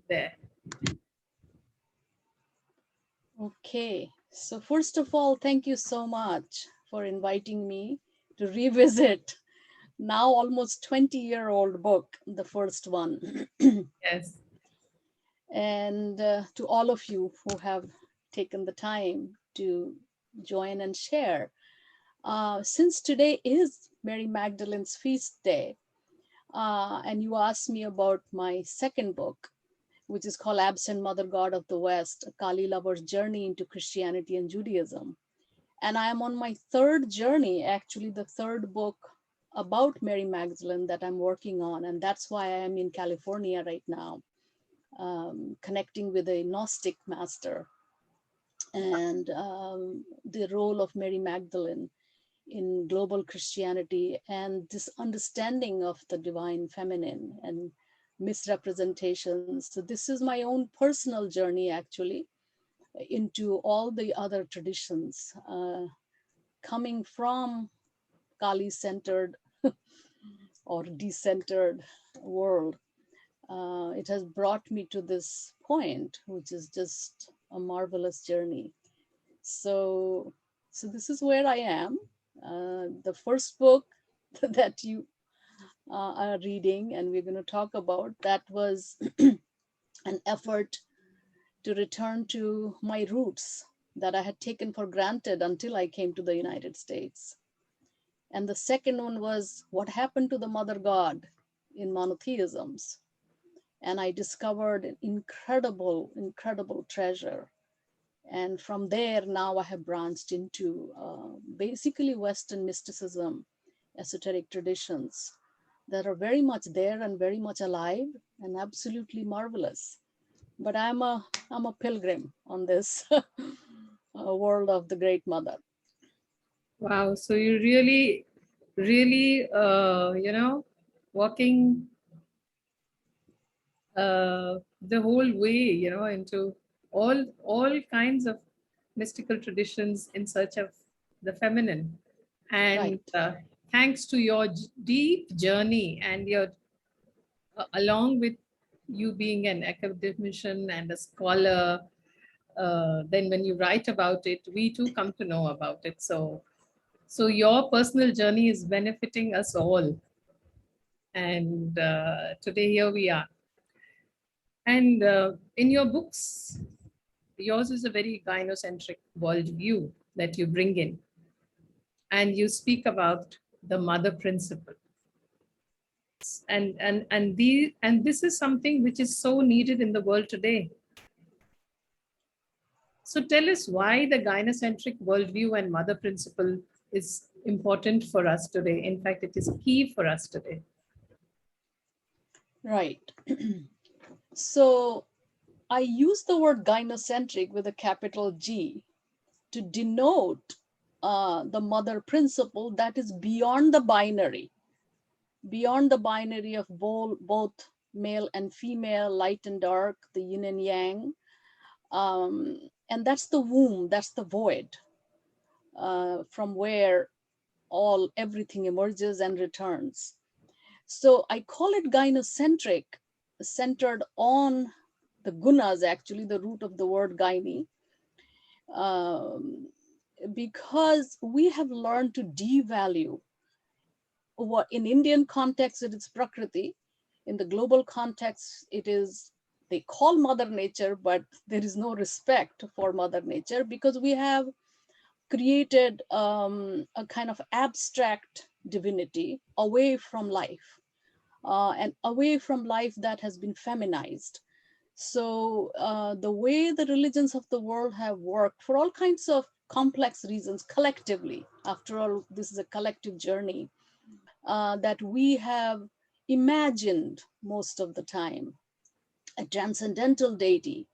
there. Okay, so first of all, thank you so much for inviting me to revisit now almost 20-year-old book, the first one. Yes. And to all of you who have taken the time to join and share. Since today is Mary Magdalene's feast day, and you asked me about my second book, which is called Absent Mother God of the West, a Kali lover's journey into Christianity and Judaism. And I am on my third journey, actually, the third book about Mary Magdalene that I'm working on. And that's why I am in California right now, connecting with a Gnostic master and the role of Mary Magdalene in global Christianity and this understanding of the divine feminine and misrepresentations. So, this is my own personal journey actually into all the other traditions, coming from Kali centered or decentered world. It has brought me to this point, which is just a marvelous journey. So, so this is where I am. The first book that you are reading and we're going to talk about, that was an effort to return to my roots that I had taken for granted until I came to the United States. And the second one was what happened to the mother god in monotheisms. And I discovered an incredible treasure. And from there, now I have branched into basically Western mysticism, esoteric traditions that are very much there and very much alive and absolutely marvelous. But I'm a pilgrim on this world of the Great Mother. Wow. So you really, walking the whole way, into all kinds of mystical traditions in search of the feminine. And Right. thanks to your deep journey and your along with you being an academician and a scholar, then when you write about it, we too come to know about it. So your personal journey is benefiting us all. And today here we are. And in your books, yours is a very gynocentric worldview that you bring in, and you speak about the mother principle. And this is something which is so needed in the world today. So tell us why the gynocentric worldview and mother principle is important for us today. In fact, it is key for us today. Right. So I use the word gynocentric with a capital G to denote the mother principle that is beyond the binary of both male and female, light and dark, the yin and yang. And that's the womb, that's the void, from where everything emerges and returns. So I call it gynocentric, centered on the gunas, actually, the root of the word gyne, um, because we have learned to devalue what in Indian context it is Prakriti, in the global context it is, they call Mother Nature, but there is no respect for Mother Nature because we have created a kind of abstract divinity away from life, and away from life that has been feminized. So the way the religions of the world have worked for all kinds of complex reasons collectively, after all, this is a collective journey, that we have imagined most of the time a transcendental deity,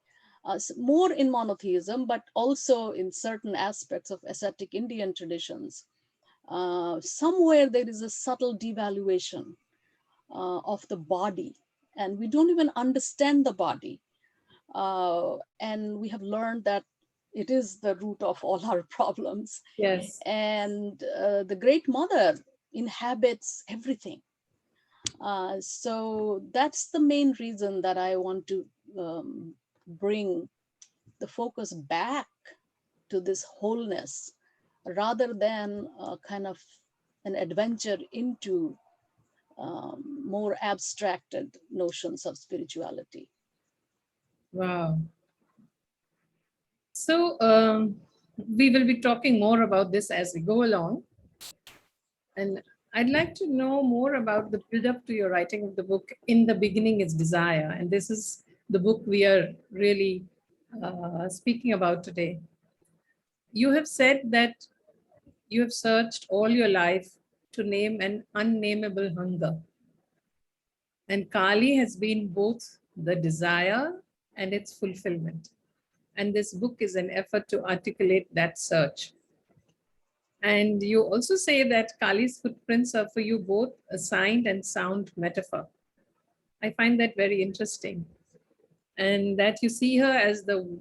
more in monotheism, but also in certain aspects of ascetic Indian traditions. Somewhere there is a subtle devaluation of the body, and we don't even understand the body. And we have learned that it is the root of all our problems. Yes. And the Great Mother inhabits everything. So that's the main reason that I want to bring the focus back to this wholeness rather than kind of an adventure into more abstracted notions of spirituality. Wow. So we will be talking more about this as we go along. And I'd like to know more about the build up to your writing of the book. In the beginning is desire. And this is the book we are really speaking about today. You have said that you have searched all your life to name an unnameable hunger. And Kali has been both the desire and its fulfillment. And this book is an effort to articulate that search. And you also say that Kali's footprints are for you both a signed and sound metaphor. I find that very interesting. And that you see her as the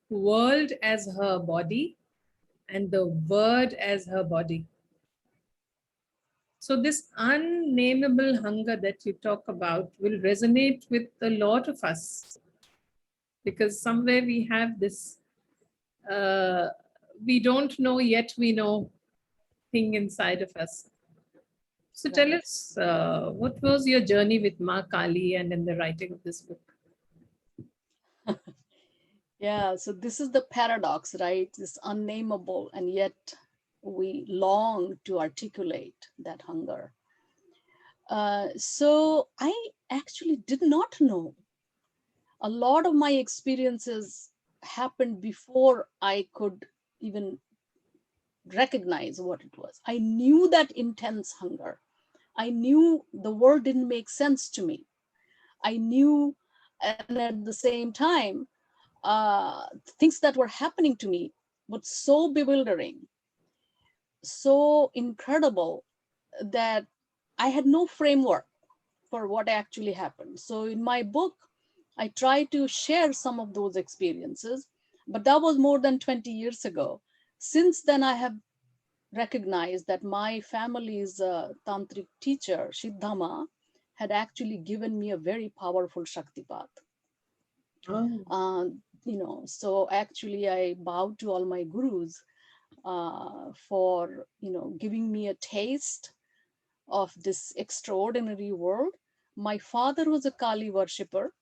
world as her body and the word as her body. So, this unnameable hunger that you talk about will resonate with a lot of us because somewhere we have this, we don't know yet we know thing inside of us. So tell Right. us, what was your journey with Ma Kali and in the writing of this book? Yeah, so this is the paradox, right? This unnameable, and yet we long to articulate that hunger. So I actually did not know. A lot of my experiences happened before I could even recognize what it was. I knew that intense hunger. I knew the world didn't make sense to me. I knew, and at the same time, things that were happening to me were so bewildering, so incredible that I had no framework for what actually happened. So in my book, I try to share some of those experiences, but that was more than 20 years ago. Since then, I have recognized that my family's tantric teacher, Siddhama, had actually given me a very powerful Shaktipat. Oh, Uh, so actually I bow to all my gurus for, giving me a taste of this extraordinary world. My father was a Kali worshipper.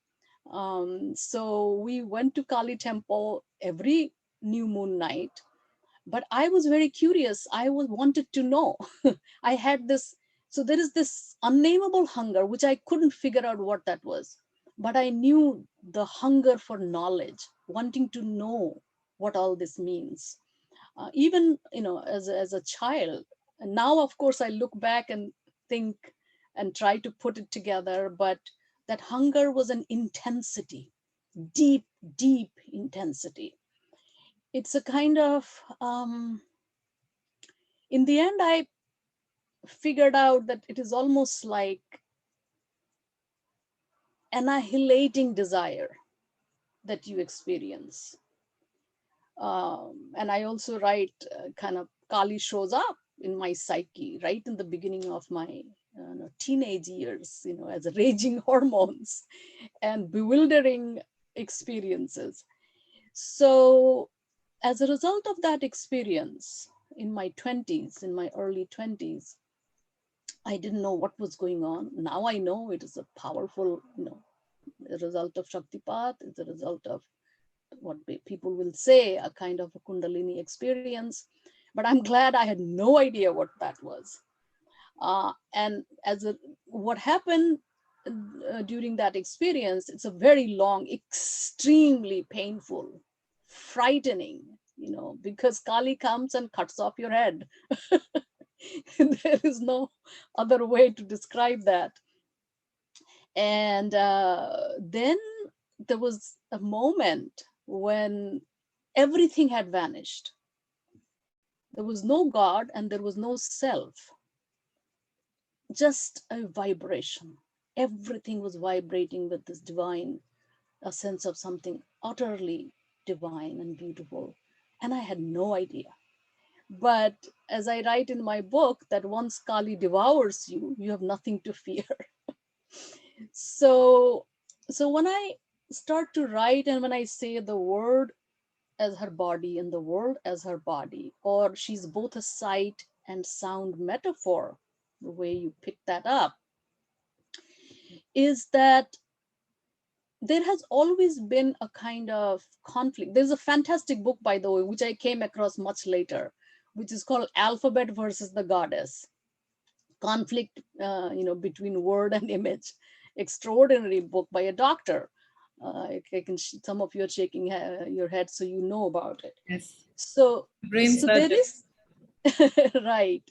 So we went to Kali temple every new moon night. But I was very curious. I was wanted to know. I had this, so there is this unnameable hunger, which I couldn't figure out what that was. But I knew the hunger for knowledge, wanting to know what all this means. Even, as a child. And now, of course, I look back and think and try to put it together. But that hunger was an intensity, deep, deep intensity. It's a kind of, in the end, I figured out that it is almost like annihilating desire that you experience. And I also write kind of Kali shows up in my psyche right in the beginning of my teenage years, as raging hormones and bewildering experiences. So, as a result of that experience in my 20s, in my early 20s, I didn't know what was going on. Now I know it is a powerful, a result of Shaktipat. It's a result of what people will say, a kind of a Kundalini experience. But I'm glad I had no idea what that was. And what happened during that experience, it's a very long, extremely painful, frightening, because Kali comes and cuts off your head. There is no other way to describe that. And then there was a moment when everything had vanished. There was no God and there was no self, just a vibration. Everything was vibrating with this divine, a sense of something utterly divine and beautiful. And I had no idea. But as I write in my book, that once Kali devours you, you have nothing to fear. So, so when I start to write and when I say the word as her body and the world as her body, or she's both a sight and sound metaphor, the way you pick that up, is that there has always been a kind of conflict. There's a fantastic book, by the way, which I came across much later, which is called Alphabet versus the Goddess. Conflict, between word and image. Extraordinary book by a doctor. Some of you are shaking your head, so you know about it. Yes. So, Brain so there surgeon. is, right.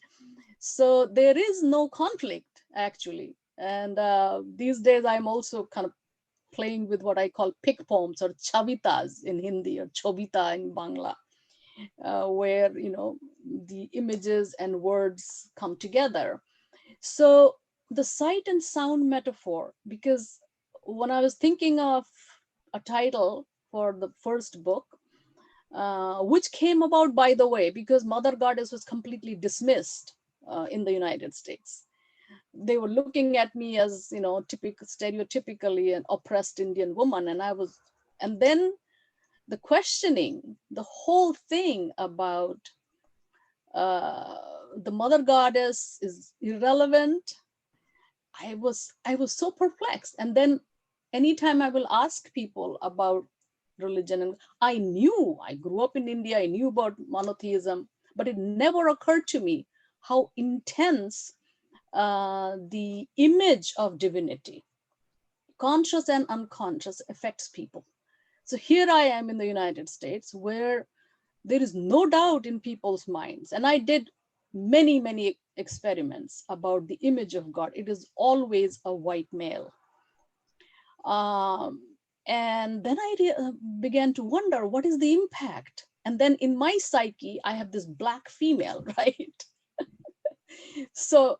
So there is no conflict actually. And these days I'm also kind of playing with what I call pick poems or chavitas in Hindi or chobita in Bangla, where the images and words come together. So the sight and sound metaphor, because when I was thinking of a title for the first book, which came about, by the way, because Mother Goddess was completely dismissed in the United States. They were looking at me as, stereotypically an oppressed Indian woman. And then the questioning, the whole thing about the Mother Goddess is irrelevant. I was so perplexed. And then anytime I will ask people about religion, and I grew up in India, I knew about monotheism, but it never occurred to me how intense the image of divinity, conscious and unconscious, affects people. So here I am in the United States, where there is no doubt in people's minds. And I did many, many experiments about the image of God. It is always a white male. Um, and then I began to wonder, what is the impact? And then in my psyche, I have this black female, right? So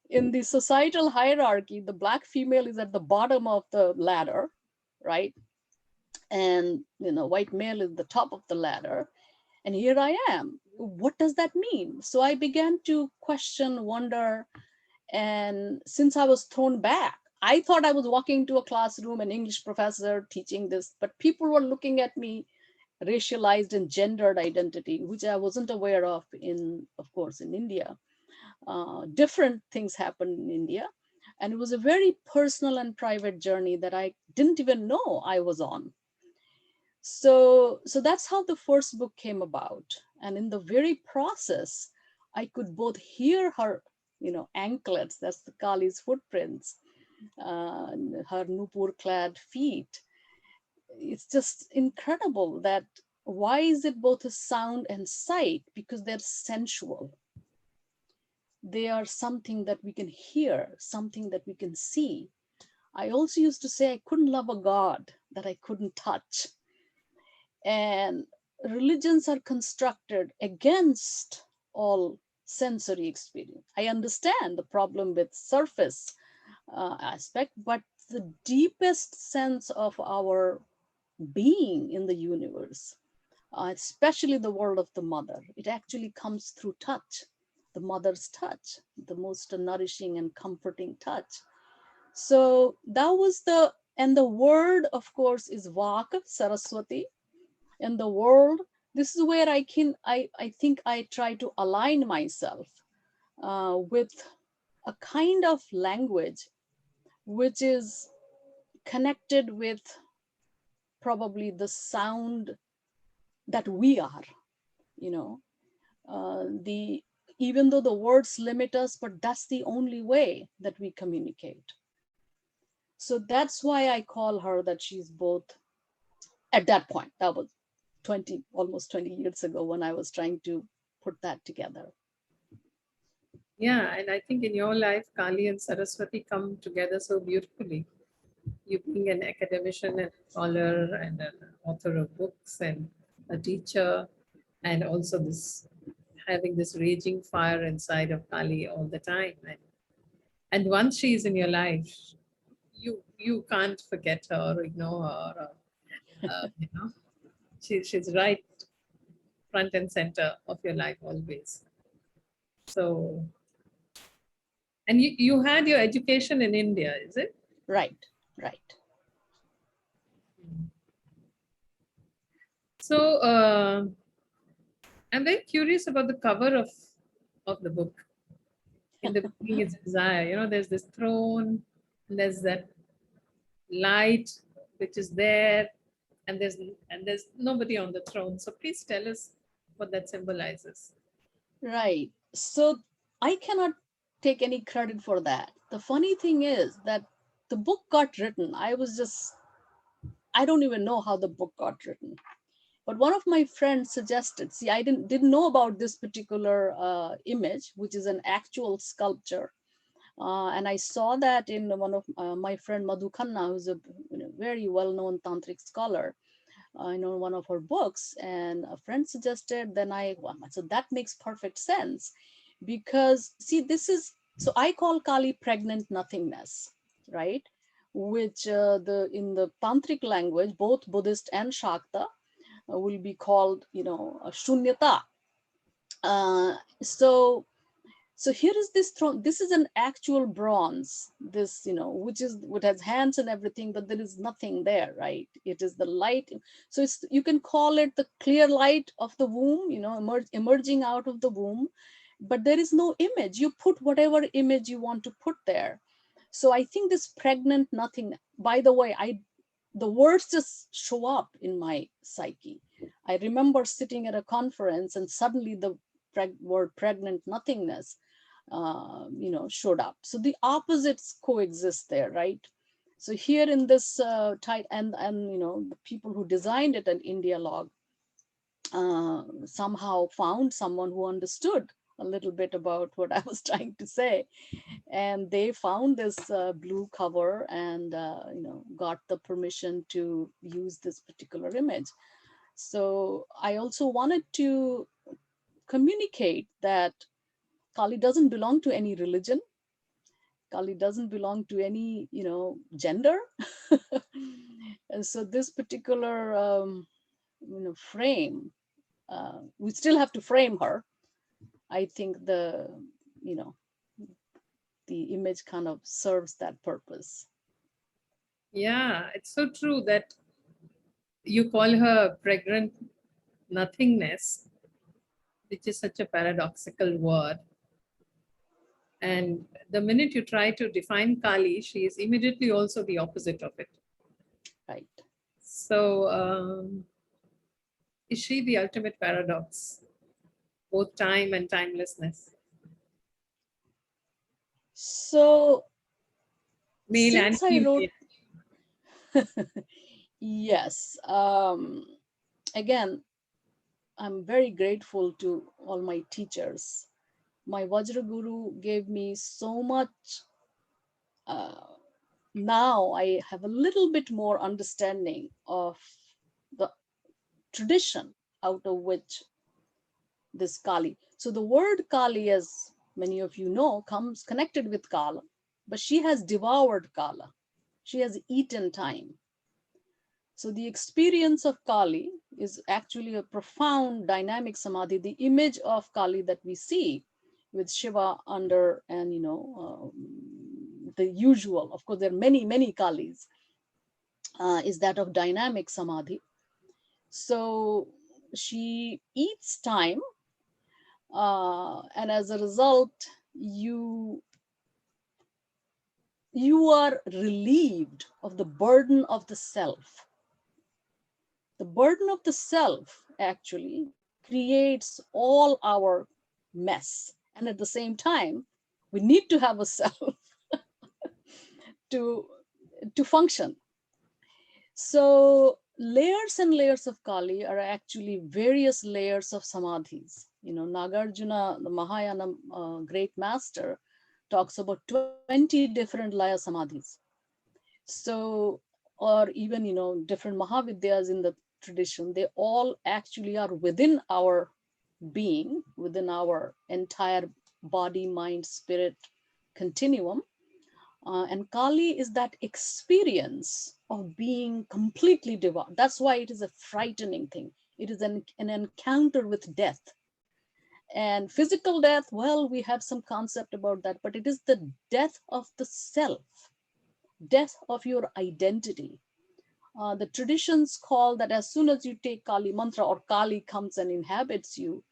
in the societal hierarchy, the black female is at the bottom of the ladder, right? And white male is the top of the ladder. And here I am. What does that mean? So I began to question, wonder. And since I was thrown back, I thought I was walking into a classroom, an English professor teaching this, but people were looking at me, racialized and gendered identity, which I wasn't aware of of course, in India. Different things happened in India. And it was a very personal and private journey that I didn't even know I was on. So that's how the first book came about. And in the very process, I could both hear her, anklets, that's the Kali's footprints, her Nupur clad feet. It's just incredible that why is it both a sound and sight? Because they're sensual. They are something that we can hear, something that we can see. I also used to say I couldn't love a God that I couldn't touch. And religions are constructed against all sensory experience. I understand the problem with surface aspect, but the deepest sense of our being in the universe, especially the world of the mother, it actually comes through touch, the mother's touch, the most nourishing and comforting touch. So that was and the word, of course, is Vak, Saraswati. In the world, this is where I think I try to align myself with a kind of language which is connected with probably the sound that we are, the even though the words limit us, but that's the only way that we communicate. So that's why I call her that she's both. At that point, that was almost 20 years ago, when I was trying to put that together. Yeah, and I think in your life, Kali and Saraswati come together so beautifully. You being an academician and scholar and an author of books and a teacher, and also this having this raging fire inside of Kali all the time. And once she is in your life, you can't forget her or ignore her. She's right front and center of your life always. So, and you had your education in India, is it? Right, right. So I'm very curious about the cover of the book. In the beginning, it's desire. There's this throne, and there's that light which is there, and there's nobody on the throne. So please tell us what that symbolizes. Right. So I cannot take any credit for that. The funny thing is that the book got written. I don't even know how the book got written. But one of my friends suggested, see, I didn't know about this particular image, which is an actual sculpture. And I saw that in one of my friend Madhu Khanna, who's a very well-known tantric scholar, one of her books, and a friend suggested, so that makes perfect sense, because see, so I call Kali pregnant nothingness, right? Which in the tantric language, both Buddhist and Shakta will be called, shunyata. So here is this throne. This is an actual bronze, this, which has hands and everything, but there is nothing there, right? It is the light. So you can call it the clear light of the womb, emerging out of the womb, but there is no image. You put whatever image you want to put there. So I think this pregnant nothing, by the way, the words just show up in my psyche. I remember sitting at a conference and suddenly the word pregnant nothingness showed up. So the opposites coexist there, right? So here in this and the people who designed it at India Log somehow found someone who understood a little bit about what I was trying to say, and they found this blue cover and got the permission to use this particular image. So I also wanted to communicate that Kali doesn't belong to any religion. Kali doesn't belong to any, gender. And so this particular, frame, we still have to frame her. I think you know, the image kind of serves that purpose. Yeah, it's so true that you call her pregnant nothingness, which is such a paradoxical word. And the minute you try to define Kali, she is immediately also the opposite of it. Right. So, is she the ultimate paradox, both time and timelessness? So Male and since I wrote, female. yes, again, I'm very grateful to all my teachers. My Vajra Guru gave me so much. Now I have a little bit more understanding of the tradition out of which this Kali. So the word Kali, as many of you know, comes connected with Kala, but she has devoured Kala. She has eaten time. So the experience of Kali is actually a profound dynamic samadhi. The image of Kali that we see with Shiva under, and the usual, of course, there are many, many Kalis, is that of dynamic samadhi. So she eats time, and as a result, you are relieved of the burden of the self. The burden of the self actually creates all our mess. And at the same time, we need to have a self to, function. So layers and layers of Kali are actually various layers of samadhis. Nagarjuna, the Mahayana great master, talks about 20 different laya samadhis. So, or even, different Mahavidyas in the tradition, they all actually are within our being, within our entire body, mind, spirit continuum. And Kali is that experience of being completely devout. That's why it is a frightening thing. It is an encounter with death. And physical death, well, we have some concept about that, but it is the death of the self. death of your identity. The traditions call that as soon as you take Kali mantra or Kali comes and inhabits you,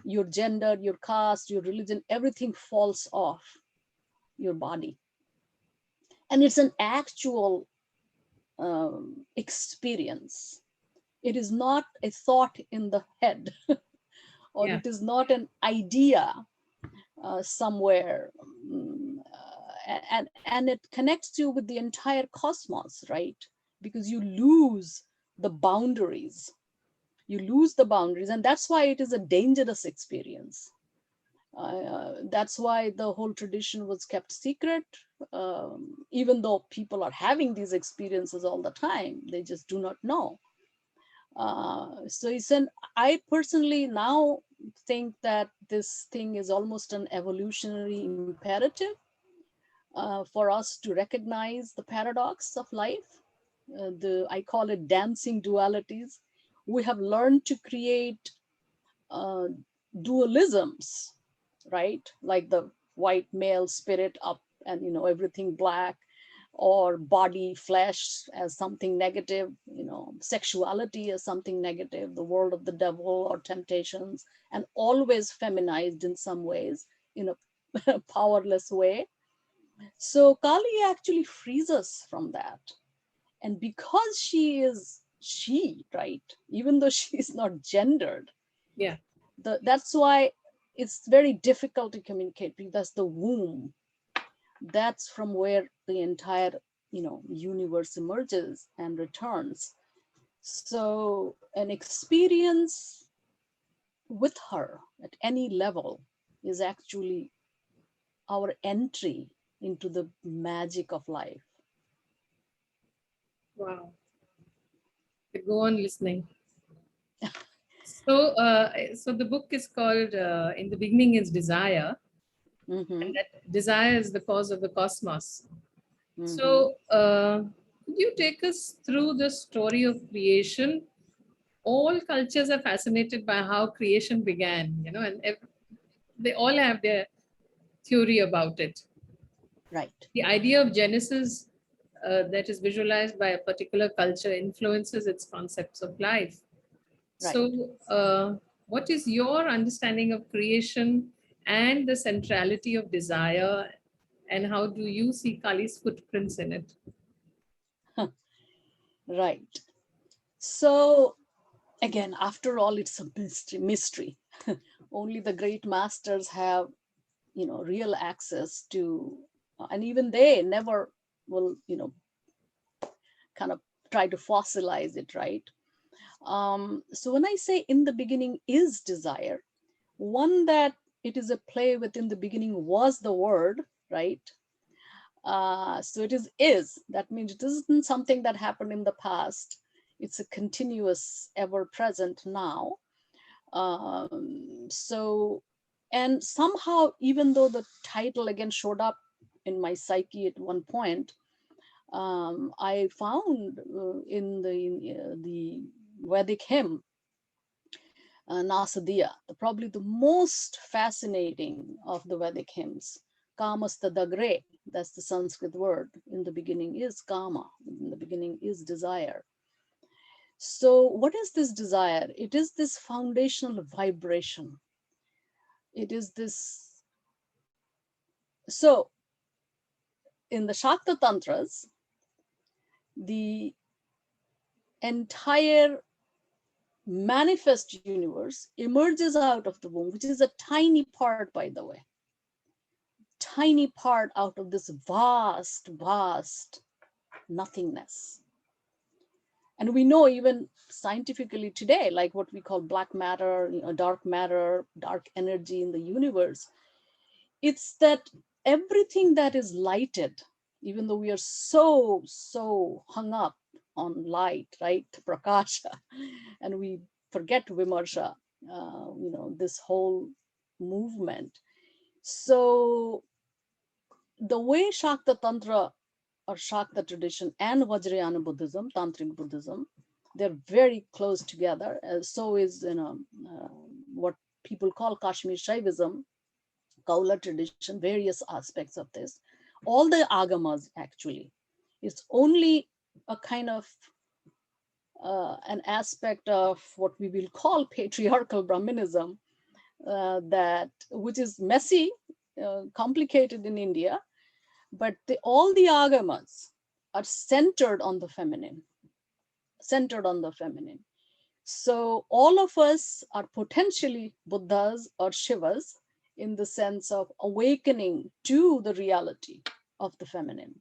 your gender, your caste, your religion, everything falls off your body. And it's an actual experience. It is not a thought in the head, or Yeah. it is not an idea somewhere. And it connects you with the entire cosmos, right? Because you lose the boundaries. You lose the boundaries, and that's why it is a dangerous experience. That's why the whole tradition was kept secret, even though people are having these experiences all the time. They just do not know. So I personally now think that this thing is almost an evolutionary imperative for us to recognize the paradox of life. I call it dancing dualities. We have learned to create uh, dualisms, right? Like the white male spirit up and everything black, or body flesh as something negative, sexuality as something negative, the world of the devil or temptations, and always feminized in some ways, in a powerless way. So Kali actually frees us from that. And because she is she, right, even though she is not gendered, Yeah. that's why it's very difficult to communicate, because that's the womb. That's from where the entire universe emerges and returns. So an experience with her at any level is actually our entry into the magic of life. Wow. Go on listening. So, so the book is called "In the Beginning is Desire," and Mm-hmm, that desire is the cause of the cosmos. mm-hmm. So, could you take us through the story of creation? All cultures are fascinated by how creation began, and they all have their theory about it. Right, The idea of Genesis that is visualized by a particular culture influences its concepts of life. right. So, what is your understanding of creation and the centrality of desire, and how do you see Kali's footprints in it? Right. So again, after all, it's a mystery. Only the great masters have real access to, and even they never will kind of try to fossilize it, right? So when I say in the beginning is desire, one, that it is a play within the beginning was the word, right? So it is. That means it isn't something that happened in the past. It's a continuous, ever present now. So, and somehow, even though the title again showed up in my psyche at one point, I found in the Vedic hymn, Nasadiya, probably the most fascinating of the Vedic hymns. Kamasta dagre, that's the Sanskrit word. In the beginning is kama, in the beginning is desire. So, what is this desire? It is this foundational vibration. It is this. So, in the Shakta Tantras, the entire manifest universe emerges out of the womb, which is a tiny part, by the way, tiny part out of this vast, vast nothingness. And we know even scientifically today, like what we call black matter, dark energy in the universe, it's that everything that is lighted, even though we are so hung up on light, right? Prakasha, and we forget Vimarsha, this whole movement. So the way Shakta Tantra or Shakta tradition and Vajrayana Buddhism, Tantric Buddhism, they're very close together. So is what people call Kashmir Shaivism, Kaula tradition, various aspects of this. All the agamas actually, It's only a kind of an aspect of what we will call patriarchal Brahminism, which is messy, complicated in India, but all the agamas are centered on the feminine, centered on the feminine. So all of us are potentially Buddhas or Shivas in the sense of awakening to the reality of the feminine.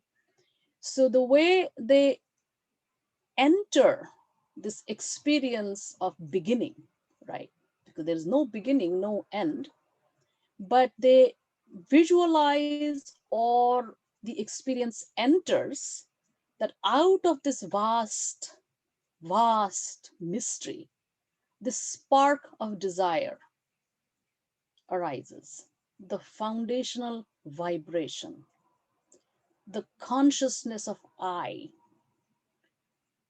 So the way they enter this experience of beginning, right? Because there's no beginning, no end, but they visualize, or the experience enters, that out of this vast, vast mystery, this spark of desire arises, the foundational vibration, the consciousness of I,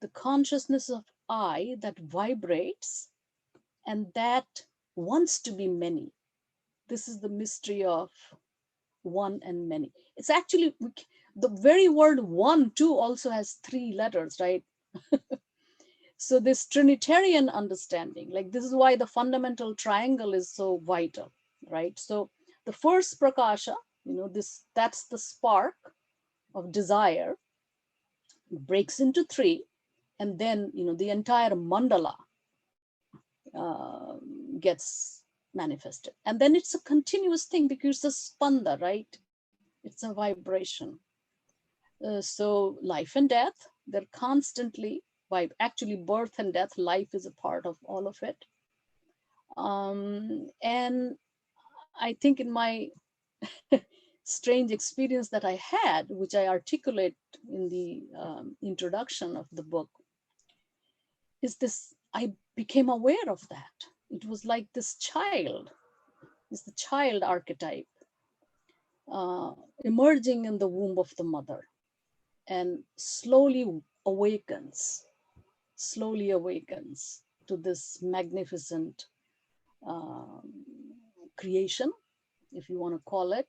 the consciousness of I that vibrates and that wants to be many. This is the mystery of one and many. It's actually, the very word one too also has 3 letters, right? So this Trinitarian understanding, like this is why the fundamental triangle is so vital, right? So the first prakasha, that's the spark of desire, breaks into 3, and then the entire mandala gets manifested. And then it's a continuous thing because it's a spanda, right? It's a vibration. So life and death, they're constantly actually birth and death, life is a part of all of it. And I think in my strange experience that I had, which I articulate in the introduction of the book, is this: I became aware of that. It was like this child, is the child archetype emerging in the womb of the mother and slowly awakens to this magnificent creation, if you want to call it.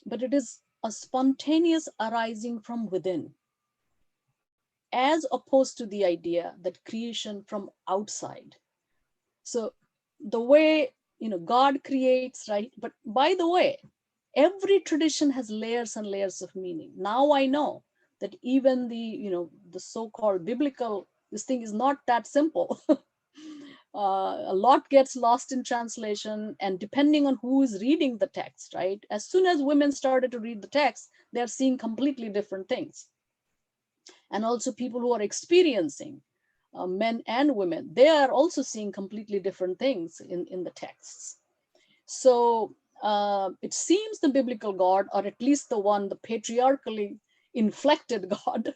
But it is a spontaneous arising from within, as opposed to the idea that creation from outside. So the way, God creates, right? But by the way, every tradition has layers and layers of meaning. Now I know that even the so-called biblical, this thing is not that simple. A lot gets lost in translation, and depending on who is reading the text, right? As soon as women started to read the text, they're seeing completely different things. And also people who are experiencing, men and women, they are also seeing completely different things in the texts. So it seems the biblical God, or at least the one, the patriarchally inflected God,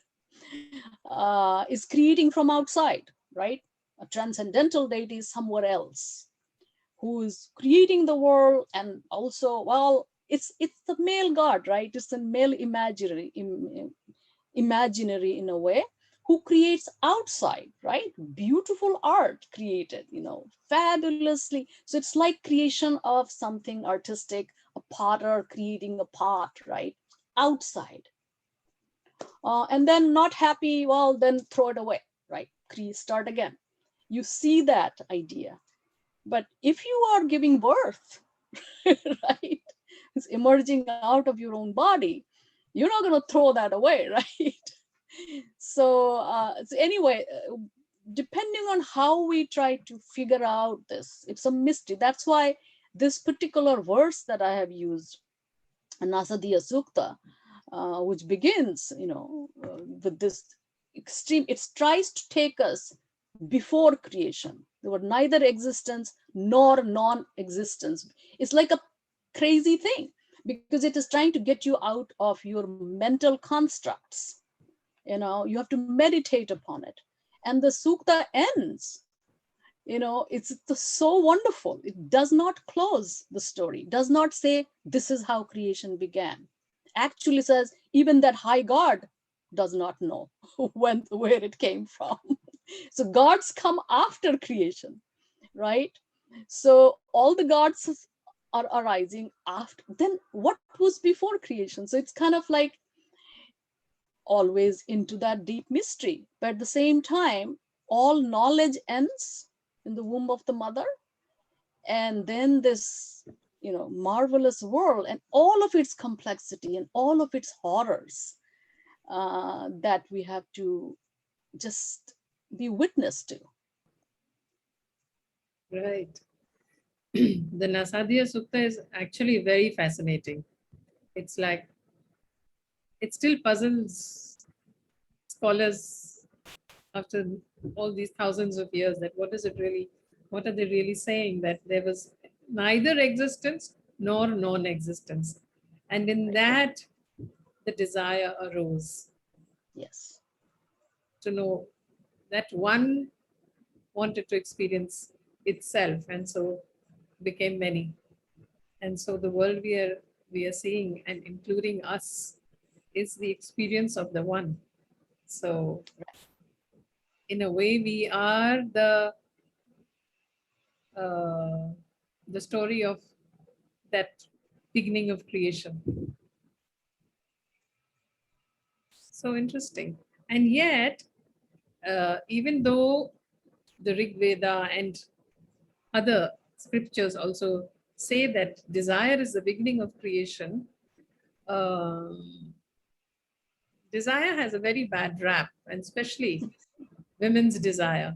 is creating from outside, right? A transcendental deity is somewhere else who is creating the world. And also, well, it's the male God, right? It's the male imaginary in a way, who creates outside, right? Beautiful art created, fabulously. So it's like creation of something artistic, a potter creating a pot, right? Outside. And then not happy, well, then throw it away, right? Start again. You see that idea. But if you are giving birth, right? It's emerging out of your own body. You're not going to throw that away, right? So anyway, depending on how we try to figure out this, it's a mystery. That's why this particular verse that I have used, Nasadiya Sukta, which begins, with this extreme, it tries to take us before creation. There were neither existence nor non-existence. It's like a crazy thing because it is trying to get you out of your mental constructs. You have to meditate upon it. And the sukta ends, it's so wonderful. It does not close the story, does not say this is how creation began. Actually says even that high God does not know where it came from. So gods come after creation, right? So all the gods are arising after. Then what was before creation? So it's kind of like always into that deep mystery. But at the same time, all knowledge ends in the womb of the mother. And then this, marvelous world and all of its complexity and all of its horrors that we have to just be witness to. Right. The Nasadya Sukta is actually very fascinating. It's like, it still puzzles scholars after all these thousands of years, that what are they really saying? That there was neither existence nor non-existence. And in that, the desire arose Yes. to know that one wanted to experience itself, and so became many. And so the world we are seeing, and including us, is the experience of the one. So in a way, we are the story of that beginning of creation. So interesting. And yet, even though the Rig Veda and other scriptures also say that desire is the beginning of creation, desire has a very bad rap, and especially women's desire.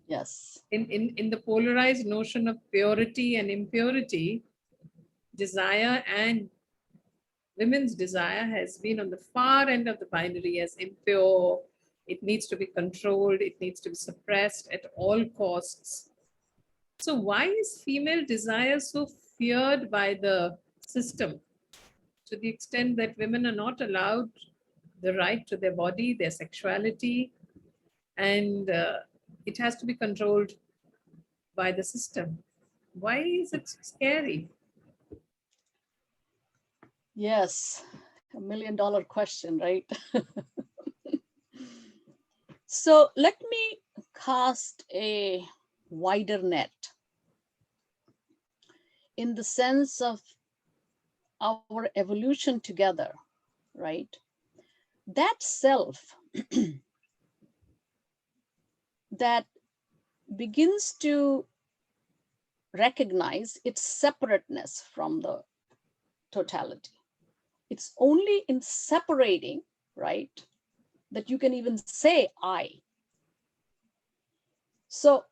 Yes. In the polarized notion of purity and impurity, desire and women's desire has been on the far end of the binary as impure. It needs to be controlled, it needs to be suppressed at all costs. So why is female desire so feared by the system, to the extent that women are not allowed the right to their body, their sexuality, and it has to be controlled by the system? Why is it scary? Yes. $1 million question, right? So let me cast a wider net in the sense of our evolution together, right? That self that begins to recognize its separateness from the totality. It's only in separating, right, that you can even say I. So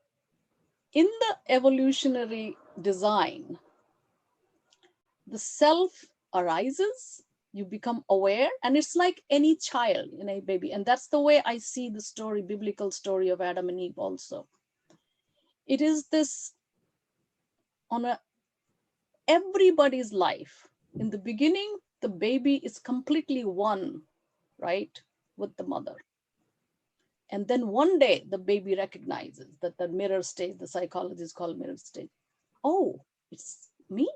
in the evolutionary design, the self arises, you become aware, and it's like any child, a baby. And that's the way I see the story, biblical story of Adam and Eve also. It is this on everybody's life. In the beginning, the baby is completely one, right, with the mother. And then one day the baby recognizes that the mirror stage, the psychologists call mirror stage. Oh, it's me,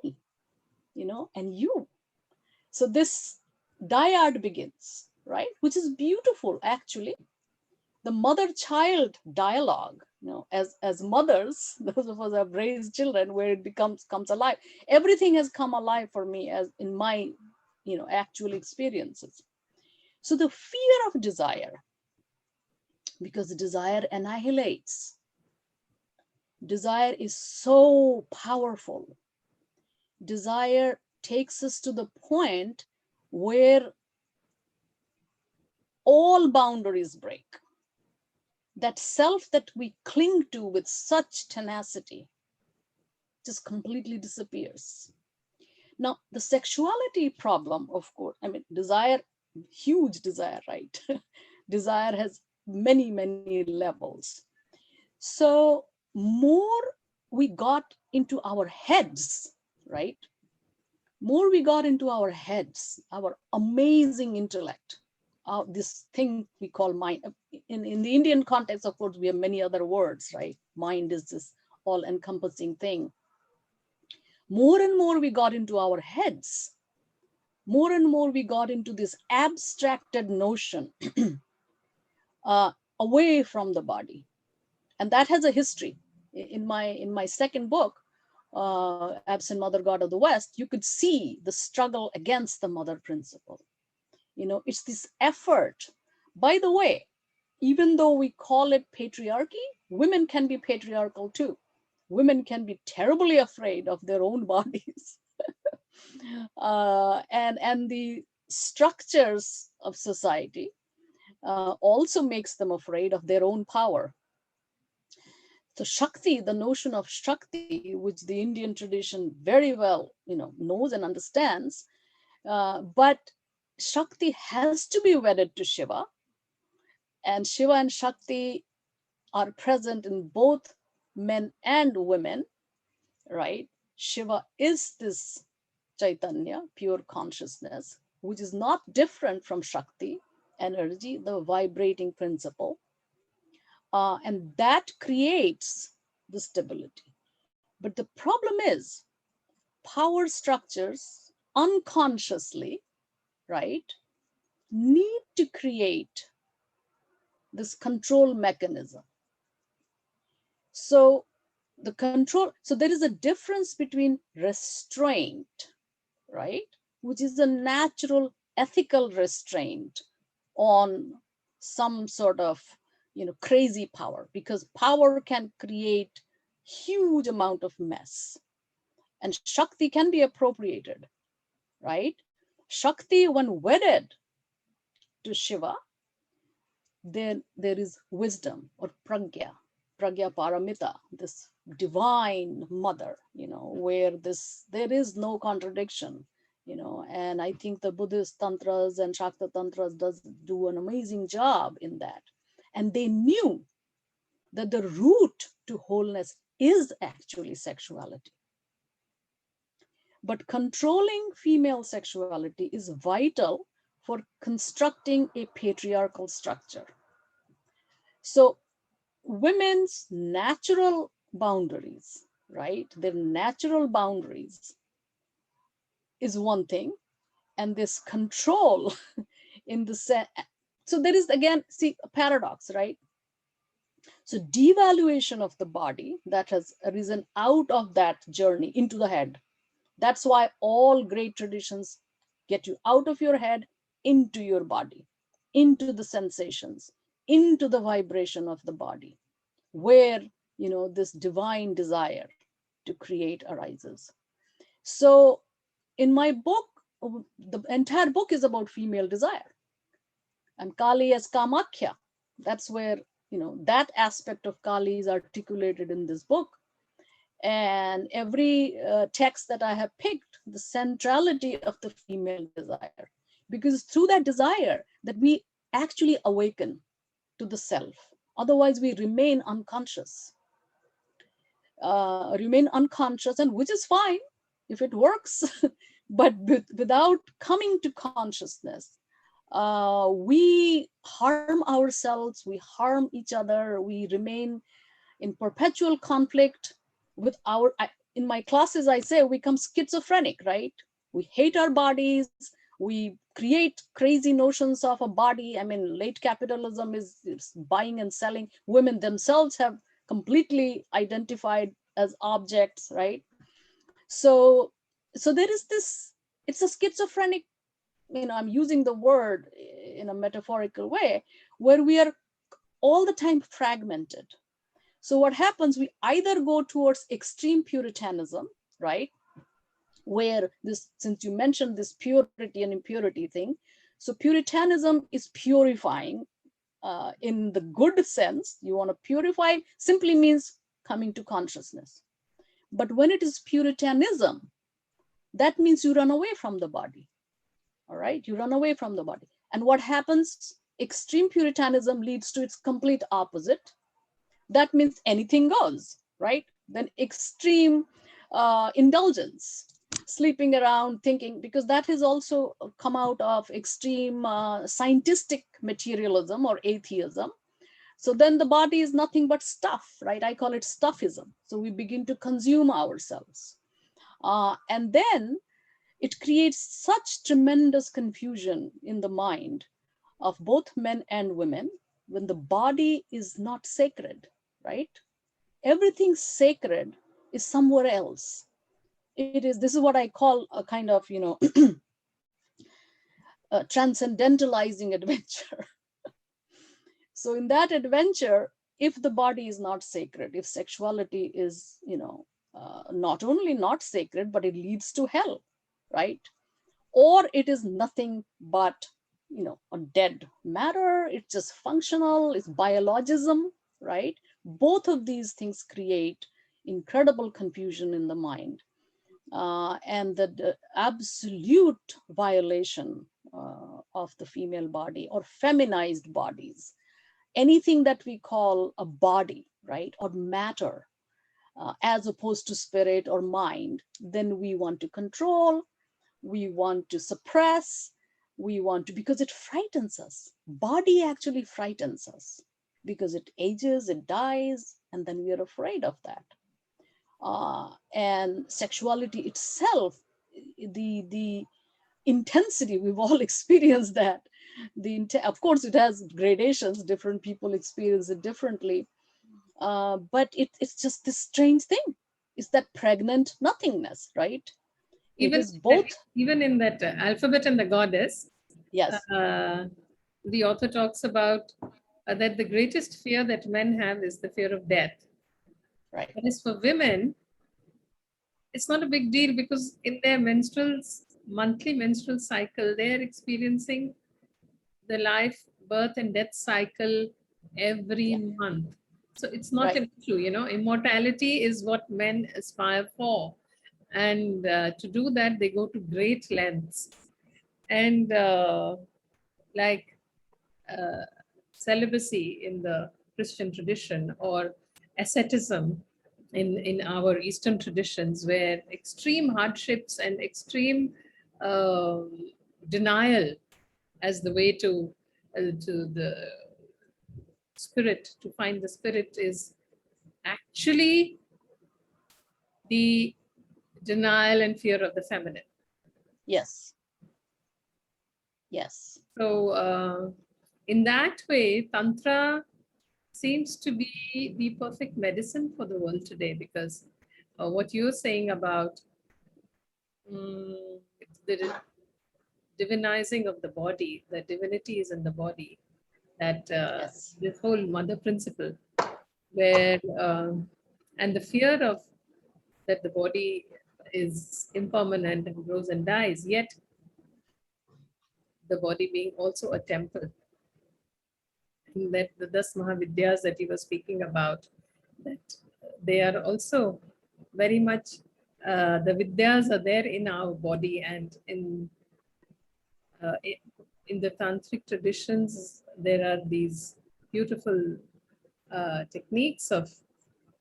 and you. So this dyad begins, right? Which is beautiful, actually. The mother-child dialogue, as mothers, those of us who have raised children, where it comes alive. Everything has come alive for me as in my, actual experiences. So the fear of desire, because desire annihilates. Desire is so powerful. Desire takes us to the point where all boundaries break. That self that we cling to with such tenacity just completely disappears. Now, the sexuality problem, of course, desire, huge desire, right? Desire has many, many levels. So more we got into our heads, right? More we got into our heads, our amazing intellect, this thing we call mind. In the Indian context, of course, we have many other words, right? Mind is this all-encompassing thing. More and more we got into our heads. More and more we got into this abstracted notion away from the body. And that has a history. In my second book, Absent Mother God of the West, you could see the struggle against the mother principle. It's this effort. By the way, even though we call it patriarchy, women can be patriarchal too. Women can be terribly afraid of their own bodies. And the structures of society also makes them afraid of their own power. So Shakti, the notion of Shakti, which the Indian tradition very well, knows and understands, but Shakti has to be wedded to Shiva, and Shiva and Shakti are present in both men and women, right? Shiva is this Chaitanya, pure consciousness, which is not different from Shakti, energy, the vibrating principle. And that creates the stability. But the problem is power structures unconsciously, right, need to create this control mechanism. So there is a difference between restraint, right, which is a natural ethical restraint on some sort of crazy power, because power can create huge amount of mess, and Shakti can be appropriated, right? Shakti, when wedded to Shiva, then there is wisdom or pragya paramita, this divine mother, where there is no contradiction, and I think the Buddhist tantras and Shakta tantras do an amazing job in that. And they knew that the root to wholeness is actually sexuality. But controlling female sexuality is vital for constructing a patriarchal structure. So women's natural boundaries, right? Their natural boundaries is one thing, and this control in the sense. So there is, again, see, a paradox, right? So devaluation of the body that has arisen out of that journey into the head. That's why all great traditions get you out of your head into your body, into the sensations, into the vibration of the body, where this divine desire to create arises. So in my book, the entire book is about female desire, and Kali as Kamakhya. That's where that aspect of Kali is articulated in this book. And every text that I have picked, the centrality of the female desire, because through that desire that we actually awaken to the self. Otherwise we remain unconscious, and which is fine if it works. But without coming to consciousness, we harm ourselves, we harm each other, we remain in perpetual conflict with in my classes, I say we become schizophrenic, right? We hate our bodies, we create crazy notions of a body. I mean, late capitalism is buying and selling. Women themselves have completely identified as objects, right? So there is this, it's a schizophrenic, I'm using the word in a metaphorical way, where we are all the time fragmented. So what happens, we either go towards extreme puritanism, right? Where this, since you mentioned this purity and impurity thing, so puritanism is purifying in the good sense. You want to purify simply means coming to consciousness. But when it is puritanism, that means you run away from the body. All right, you run away from the body. And what happens? Extreme puritanism leads to its complete opposite. That means anything goes, right? Then extreme indulgence, sleeping around, thinking, because that has also come out of extreme scientific materialism or atheism. So then the body is nothing but stuff, right? I call it stuffism. So we begin to consume ourselves. And then it creates such tremendous confusion in the mind of both men and women when the body is not sacred, right? Everything sacred is somewhere else. This is what I call a kind of, transcendentalizing adventure. So in that adventure, if the body is not sacred, if sexuality is, not only not sacred, but it leads to hell, right? Or it is nothing but, a dead matter, it's just functional, it's biologism, right? Both of these things create incredible confusion in the mind. And the absolute violation of the female body or feminized bodies, anything that we call a body, right, or matter, as opposed to spirit or mind, then we want to control, we want to suppress, we want to, because it frightens us. Body actually frightens us because it ages, it dies, and then we are afraid of that. And sexuality itself, the intensity, we've all experienced that. Of course, it has gradations, different people experience it differently. But it's just this strange thing. It's that pregnant nothingness, right? It Even is both. even in that Alphabet and the Goddess, Yes, the author talks about that the greatest fear that men have is the fear of death. right, Whereas for women, it's not a big deal because in their monthly menstrual cycle, they're experiencing the life, birth, and death cycle every yeah, month. So it's not right, an issue, immortality is what men aspire for. And to do that, they go to great lengths. And like uh, celibacy in the Christian tradition or asceticism in our Eastern traditions, where extreme hardships and extreme denial as the way to the spirit, to find the spirit, is actually the denial and fear of the feminine. yes, yes, So in that way, Tantra seems to be the perfect medicine for the world today, because what you're saying about the divinizing of the body, the divinity is in the body, that yes, this whole mother principle, where and the fear of that the body is impermanent and grows and dies, yet the body being also a temple. And that the Das Mahavidyas that you were speaking about, that they are also very much, the Vidyas are there in our body, and uh, i- in the tantric traditions, there are these beautiful techniques of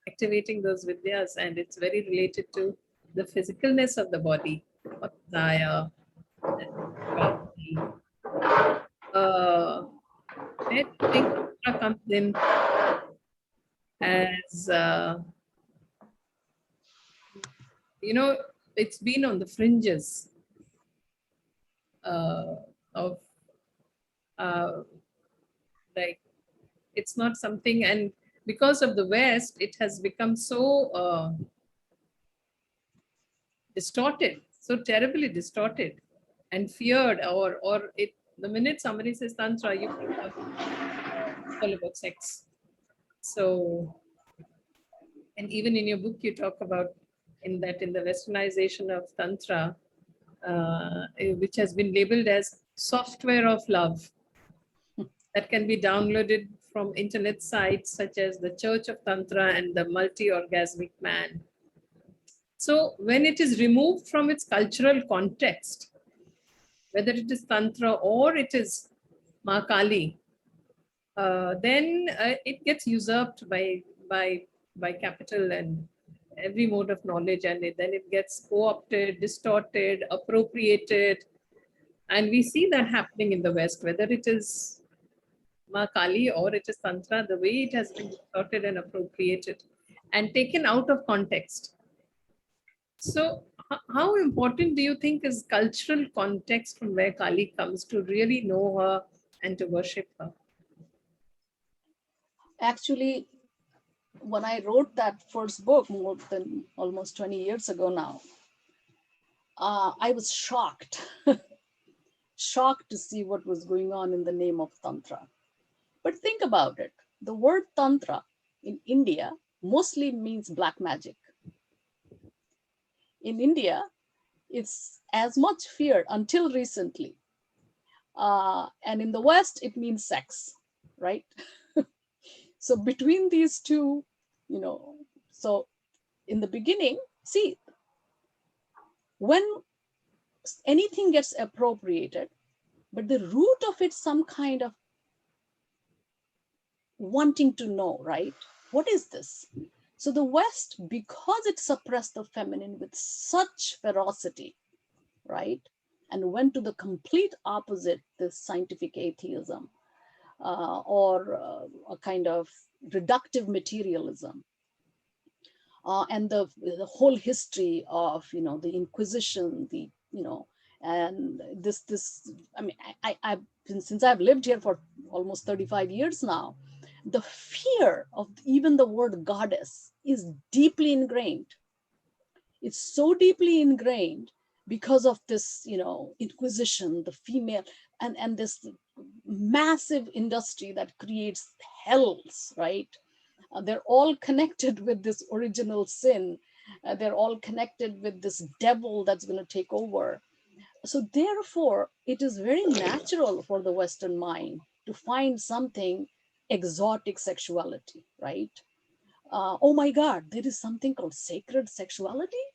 activating those Vidyas, and it's very related to the physicalness of the body, or desire, sexuality. Uh, I think Tantra comes in as, you know, it's been on the fringes of uh, like, it's not something, and because of the West, it has become so distorted, so terribly distorted and feared, or it, the minute somebody says Tantra, you think of all about sex. So, and even in your book, you talk about in the westernization of Tantra, which has been labeled as software of love, that can be downloaded from internet sites such as the Church of Tantra and the Multi-Orgasmic Man. So when it is removed from its cultural context, whether it is Tantra or it is Ma Kali, then it gets usurped by capital and every mode of knowledge, and then it gets co-opted, distorted, appropriated. And we see that happening in the West, whether it is Ma Kali or it is Tantra, the way it has been distorted and appropriated and taken out of context. So, how important do you think is cultural context from where Kali comes to really know her and to worship her? actually, when I wrote that first book more than almost 20 years ago now, I was shocked shocked to see what was going on in the name of Tantra. But think about it. The word Tantra in India mostly means black magic. In India, it's as much feared until recently. And in the West, it means sex, right? So between these two, so in the beginning, see, when anything gets appropriated, but the root of it, some kind of wanting to know, right? What is this? So the West, because it suppressed the feminine with such ferocity, right? And went to the complete opposite, this scientific atheism, or a kind of reductive materialism. And the whole history of, the Inquisition, and this, I mean, I've since I've lived here for almost 35 years now, the fear of even the word goddess is deeply ingrained. It's so deeply ingrained because of this, Inquisition, the female, and this massive industry that creates hells, right? They're all connected with this original sin. They're all connected with this devil that's going to take over. So therefore, it is very natural for the Western mind to find something exotic sexuality, right? Oh my God, there is something called sacred sexuality.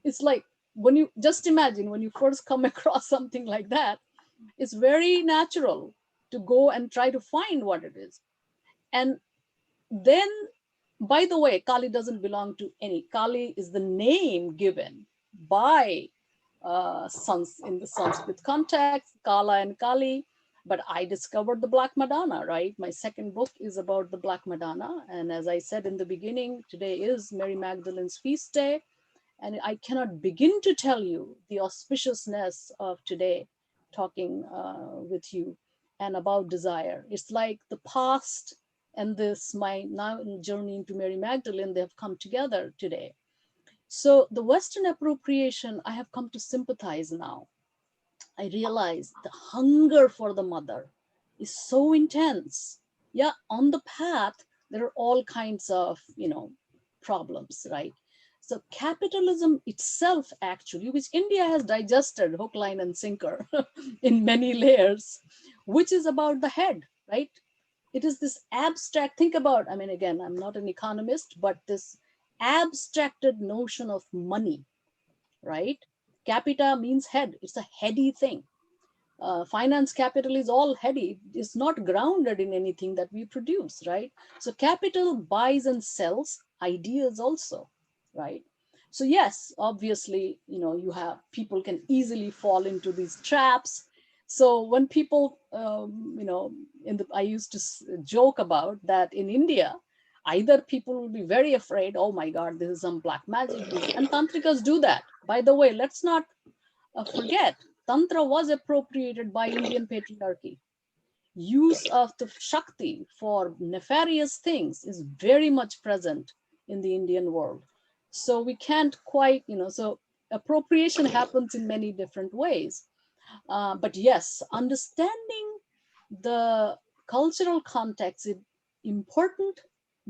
It's like, when you just imagine, when you first come across something like that, it's very natural to go and try to find what it is. And then, by the way, Kali doesn't belong to any. Kali is the name given by in the Sanskrit context, Kala and Kali. But I discovered the Black Madonna, right? My second book is about the Black Madonna. And as I said in the beginning, today is Mary Magdalene's feast day. And I cannot begin to tell you the auspiciousness of today talking with you and about desire. It's like the past and this, my now journey into Mary Magdalene, they have come together today. So the Western appropriation, I have come to sympathize now. I realize the hunger for the mother is so intense. Yeah, on the path, there are all kinds of, problems, right? So capitalism itself, actually, which India has digested hook, line, and sinker in many layers, which is about the head, right? It is this abstract, think about, I mean, again, I'm not an economist, but this abstracted notion of money, right? Capita means head, it's a heady thing. Finance capital is all heady, it's not grounded in anything that we produce, right? So capital buys and sells ideas also, right? So yes, obviously, you have, people can easily fall into these traps. So when people, I used to joke about that in India, either people will be very afraid, oh my God, this is some black magic, and tantrikas do that. By the way, let's not forget, Tantra was appropriated by Indian patriarchy. Use of the Shakti for nefarious things is very much present in the Indian world. So we can't quite, so appropriation happens in many different ways. But yes, understanding the cultural context is important,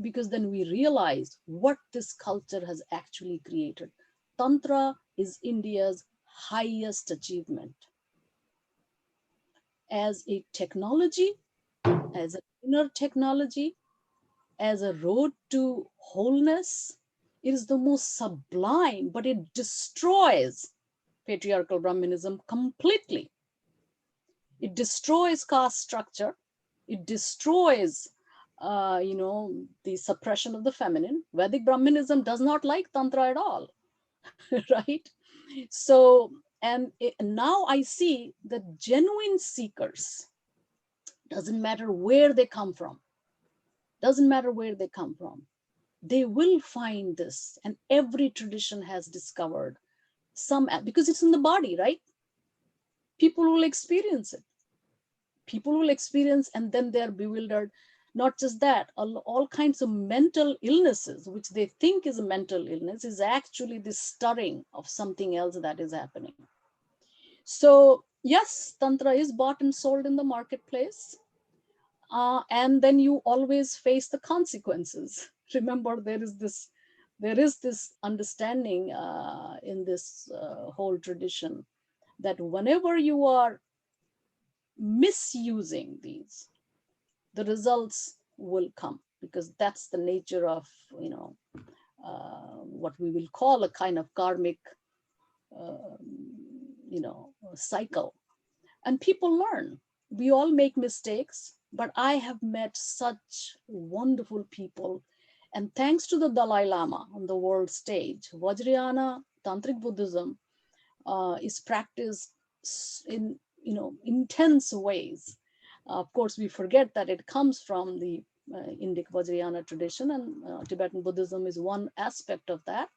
because then we realize what this culture has actually created. Tantra is India's highest achievement. As a technology, as an inner technology, as a road to wholeness, it is the most sublime, but it destroys patriarchal Brahmanism completely. It destroys caste structure. It destroys, the suppression of the feminine. Vedic Brahmanism does not like Tantra at all, right? So, now I see that genuine seekers, doesn't matter where they come from, they will find this. And every tradition has discovered some, because it's in the body, right? People will experience it. And then they're bewildered. Not just that, all kinds of mental illnesses, which they think is a mental illness, is actually the stirring of something else that is happening. So Yes, Tantra is bought and sold in the marketplace. And then you always face the consequences. Remember, there is this understanding in this whole tradition that whenever you are misusing these, the results will come, because that's the nature of, what we will call a kind of karmic, uh, cycle. And people learn. We all make mistakes, but I have met such wonderful people. And thanks to the Dalai Lama on the world stage, Vajrayana Tantric Buddhism is practiced in intense ways. Of course, we forget that it comes from the Indic Vajrayana tradition, and Tibetan Buddhism is one aspect of that.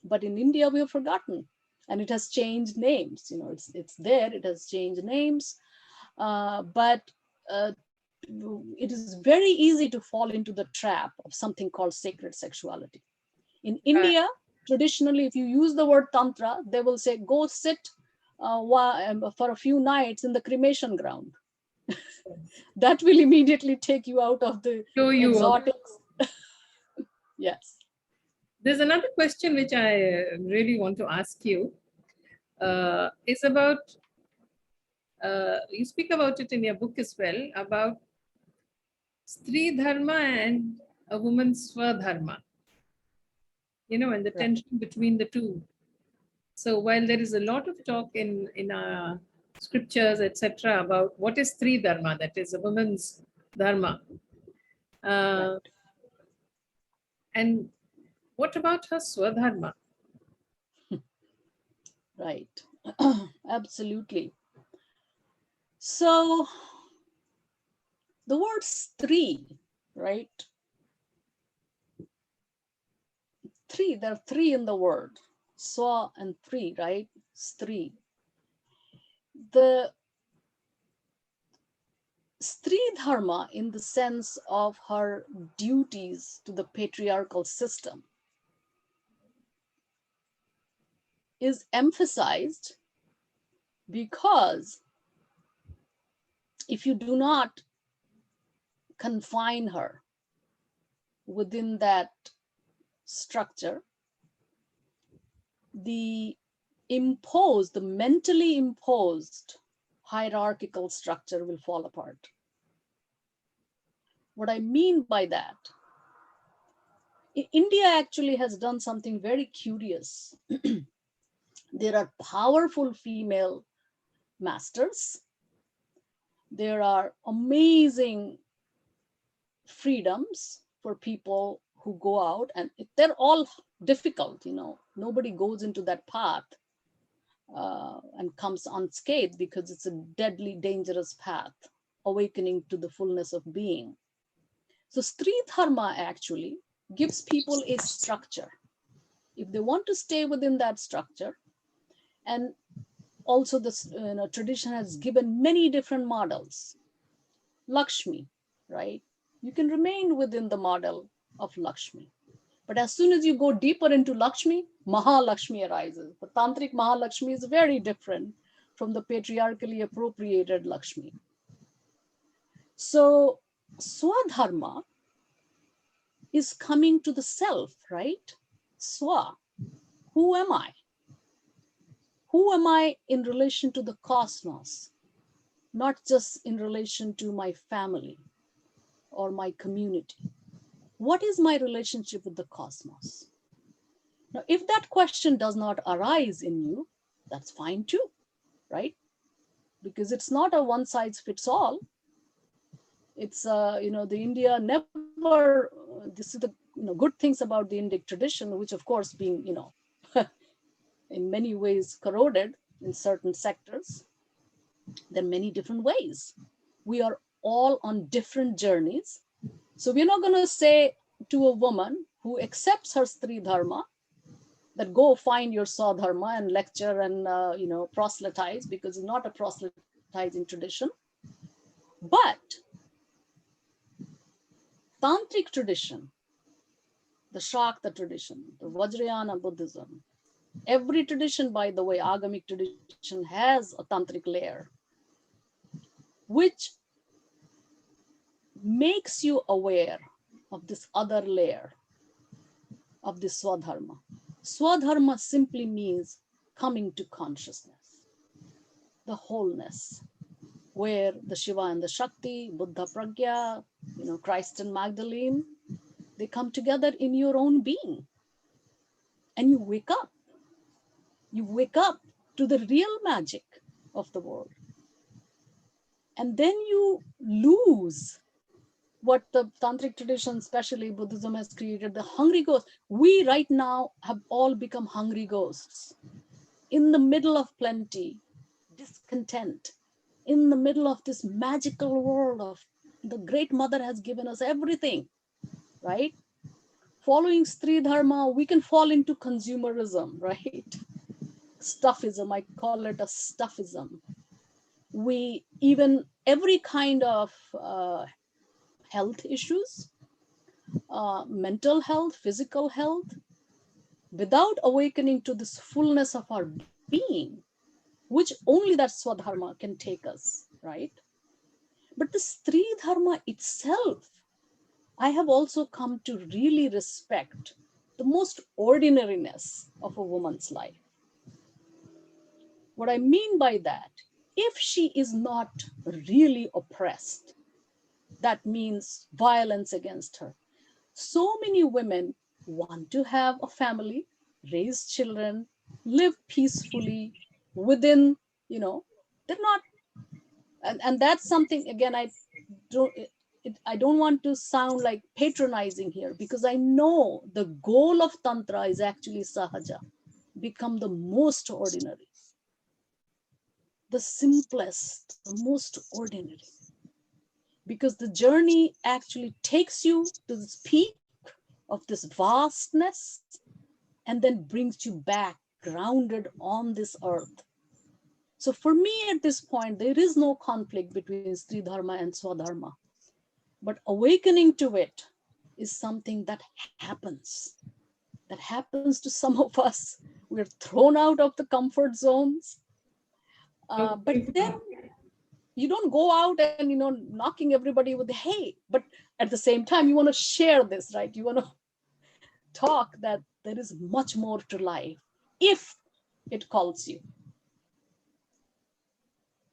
But in India, we have forgotten, and it has changed names. It's there. It has changed names, but uh, it is very easy to fall into the trap of something called sacred sexuality. In Right. India, traditionally, if you use the word tantra, they will say, go sit for a few nights in the cremation ground. That will immediately take you out of the Show you all. exotics. Yes. There's another question which I really want to ask you. Is about, you speak about it in your book as well, about Stri Dharma and a woman's Swadharma, and the Right. tension between the two. So while there is a lot of talk in our scriptures, etc., about what is Stri Dharma, that is a woman's dharma, Right. uh, and what about her Swadharma? Right. Absolutely. So the word stri, right? Three, there are three in the word. Swa and three, right? Stri. The Stri Dharma, in the sense of her duties to the patriarchal system, is emphasized because if you do not confine her within that structure, the the mentally imposed hierarchical structure will fall apart. What I mean by that, India actually has done something very curious. There are powerful female masters. There are amazing freedoms for people who go out, and they're all difficult. Nobody goes into that path and comes unscathed, because it's a deadly dangerous path, awakening to the fullness of being. So Stri Dharma actually gives people a structure if they want to stay within that structure. And also this tradition has given many different models. Lakshmi, right? You can remain within the model of Lakshmi. But as soon as you go deeper into Lakshmi, Mahalakshmi arises. The Tantric Mahalakshmi is very different from the patriarchally appropriated Lakshmi. So Swadharma is coming to the self, right? Swa, who am I? Who am I in relation to the cosmos? Not just in relation to my family or my community. What is my relationship with the cosmos? Now, if that question does not arise in you, that's fine too, right? Because it's not a one size fits all. It's the India never. This is the good things about the Indic tradition, which of course being in many ways corroded in certain sectors. There are many different ways. We are all on different journeys. So we're not going to say to a woman who accepts her Stri Dharma that go find your Swadharma and lecture and proselytize, because it's not a proselytizing tradition. But Tantric tradition, the Shakta tradition, the Vajrayana Buddhism, every tradition, by the way, Agamic tradition has a Tantric layer. which makes you aware of this other layer of the Swadharma. Swadharma simply means coming to consciousness, the wholeness, where the Shiva and the Shakti, Buddha Pragya, Christ and Magdalene, they come together in your own being. And you wake up. You wake up to the real magic of the world. And then you lose what the tantric tradition, especially Buddhism, has created, the hungry ghost. We right now have all become hungry ghosts. In the middle of plenty, discontent, in the middle of this magical world of the great mother has given us everything, right? Following Stri Dharma, we can fall into consumerism, right? Stuffism, I call it a stuffism. We even, every kind of health issues, mental health, physical health, without awakening to this fullness of our being, which only that Swadharma can take us, right? But the Stri Dharma itself, I have also come to really respect the most ordinariness of a woman's life. What I mean by that, if she is not really oppressed, that means violence against her. So many women want to have a family, raise children, live peacefully within, they're not, and that's something, again, I don't want to sound like patronizing here, because I know the goal of Tantra is actually Sahaja, become the most ordinary, the simplest, the most ordinary. Because the journey actually takes you to this peak of this vastness and then brings you back grounded on this earth. So for me at this point, there is no conflict between Stri Dharma and Swadharma. But awakening to it is something that happens to some of us. We're thrown out of the comfort zones. But then you don't go out and, knocking everybody with, hey, but at the same time, you want to share this, right? You want to talk that there is much more to life if it calls you.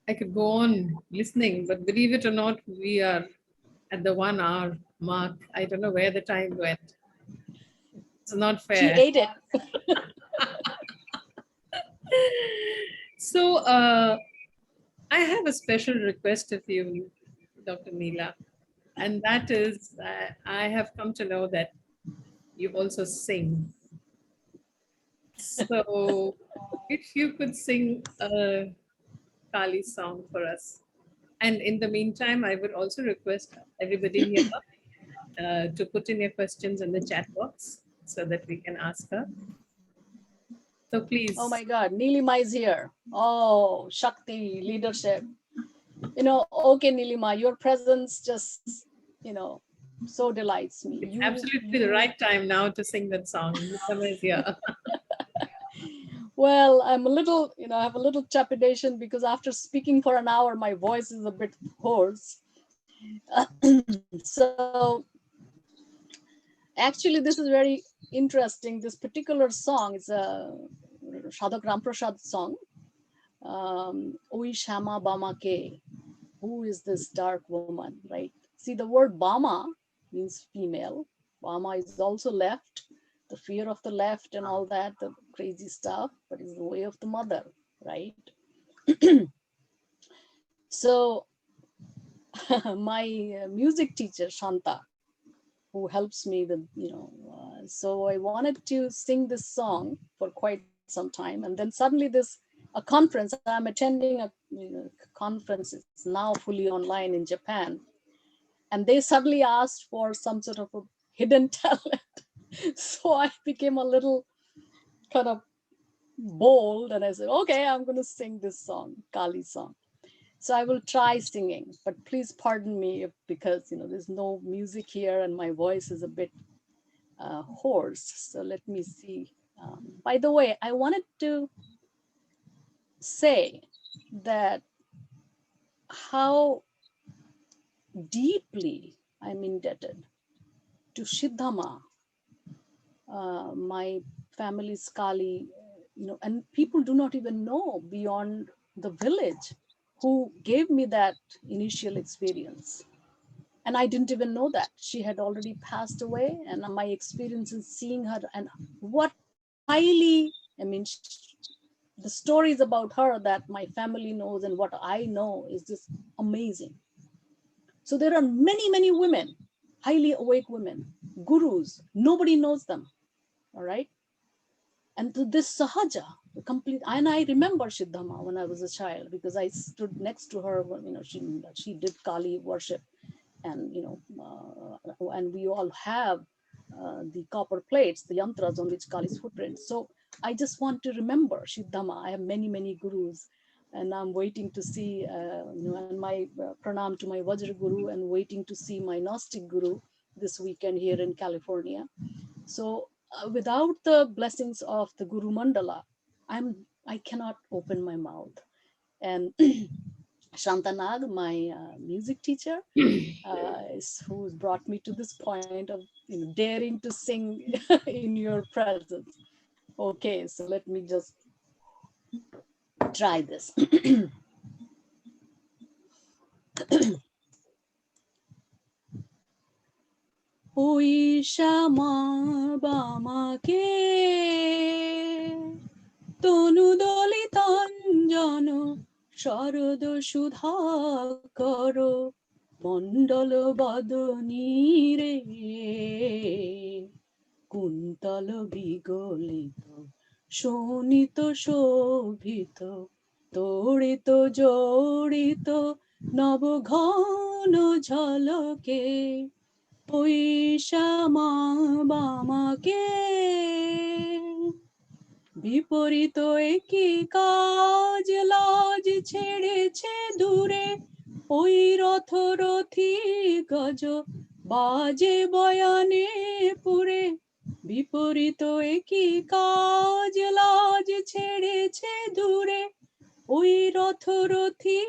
I could go on listening, but believe it or not, we are at the 1 hour mark. I don't know where the time went. It's not fair. She ate it. So I have a special request of you, Dr. Neela, and that is I have come to know that you also sing. So if you could sing a Kali song for us. And in the meantime, I would also request everybody here to put in your questions in the chat box so that we can ask her. So please. Oh my God, Neelima is here. Oh, Shakti, leadership. Okay, Neelima, your presence just, so delights me. It's absolutely the right time now to sing that song. Neelima is here. Well, I'm a little, I have a little trepidation because after speaking for an hour, my voice is a bit hoarse. So actually, this is very interesting. This particular song is a Sadhak Ramprasad song. Oi Shama Bama Ke, who is this dark woman, right? See, the word Bama means female. Bama is also left, the fear of the left and all that, the crazy stuff, but it's the way of the mother, right? So my music teacher, Shanta, who helps me with, so I wanted to sing this song for quite some time. And then suddenly a conference, I'm attending a conference, it's now fully online in Japan. And they suddenly asked for some sort of a hidden talent. So I became a little kind of bold and I said, okay, I'm going to sing this song, Kali song. So I will try singing, but please pardon me because, there's no music here and my voice is a bit hoarse. So let me see. By the way, I wanted to say that how deeply I'm indebted to Siddhama, my family's Kali, and people do not even know beyond the village who gave me that initial experience. And I didn't even know that she had already passed away. And my experience in seeing her, and what highly, the stories about her that my family knows and what I know is just amazing. So there are many, many women, highly awake women, gurus, nobody knows them. All right. And to this Sahaja, the complete, and I remember Siddhama when I was a child because I stood next to her when, she did Kali worship, and, and we all have the copper plates, the yantras on which Kali's footprints. So I just want to remember Siddhama. I have many, many gurus, and I'm waiting to see, and my pranam to my Vajra Guru, and waiting to see my Gnostic Guru this weekend here in California. So without the blessings of the Guru Mandala, I cannot open my mouth. And Shantanag, my music teacher, who's brought me to this point of daring to sing in your presence. Okay, so let me just try this. ওই শ্যামা বামাকে তনু দলিতাঞ্জন শরদ সুধা কর মণ্ডল বদনী রে কুন্তল বিগলিত শোণিত শোভিত তড়িত জড়িত নবঘন ঝলকে ওই শ্যামা বামাকে বিপরীত একই কাজ লাজ ছেড়েছে দূরে ওই রথরথী গজ বাজে বয়ানে পুরে বিপরীত একই কাজ লাজ ছেড়েছে দূরে ওই রথরথী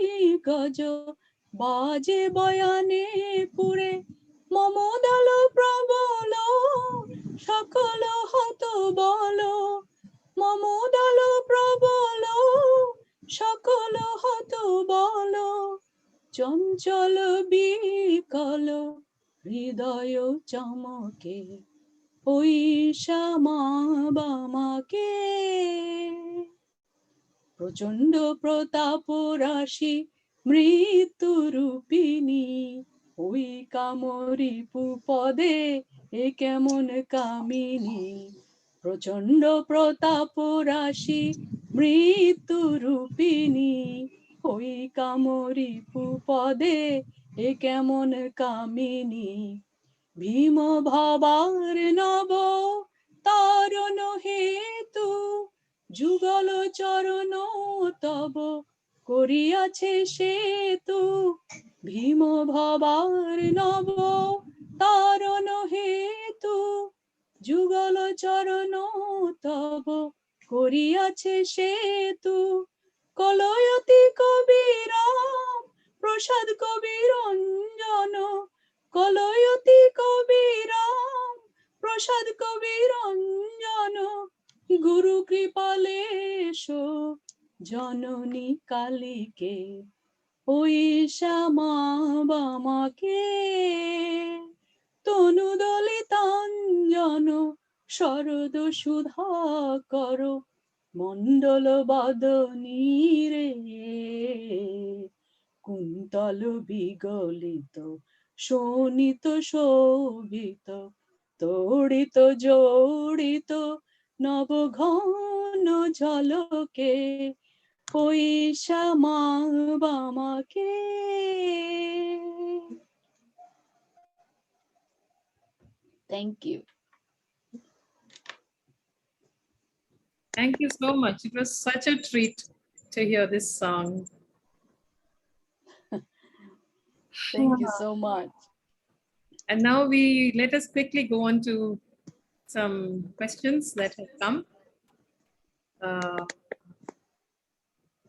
গজ বাজে বয়ানে পুরে মমদল প্রবল সকল হত বল মমদল প্রবল সকল হত বল চঞ্চল বিকল হৃদয় চমকে ওই শ্যামা বামাকে প্রচন্ড প্রতাপ রাশি মৃত্যু রূপিণী ওই কামরি পদে এ কেমন কামিনী প্রচন্ড প্রতাপ রাশি মৃত্যু রূপিণী ওই কামরি পদে এ কেমন কামিনী ভীম ভবার নব তারণ হেতু যুগল চরণ তব করিয়াছে সেতু ভীম ভবার নব তারণ হেতু যুগল চরণ তব করিয়াছে সেতু কলয়তি কবিরাম প্রসাদ কবিরঞ্জন কলয়তি কবিরাম প্রসাদ কবিরঞ্জন গুরু কৃপালেশ জননী কালীকে ওই শ্যামা বামাকে তনু দলিতাঞ্জন শরদ সুধা কর মণ্ডল বদনী রে কুন্তল বিগলিত শোণিত শোভিত তড়িত জড়িত নবঘন ঝলকে ওই শ্যামা বামাকে। Thank you. Thank you so much. It was such a treat to hear this song. Thank you so much. And now let us quickly go on to some questions that have come.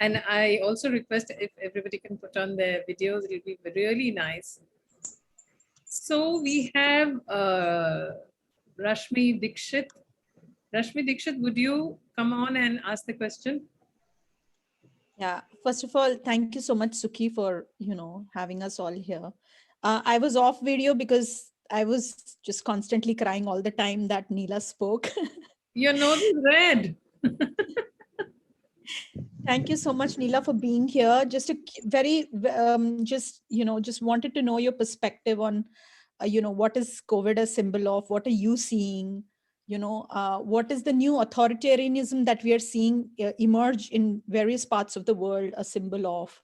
And I also request if everybody can put on their videos, it'll be really nice. So we have Rashmi Dikshit. Rashmi Dikshit, would you come on and ask the question? Yeah, first of all, thank you so much, Sukhi, for having us all here. I was off video because I was just constantly crying all the time that Neela spoke. Your nose is red. Thank you so much, Neela, for being here. Just a very, just wanted to know your perspective on, what is COVID a symbol of? What are you seeing? What is the new authoritarianism that we are seeing emerge in various parts of the world a symbol of?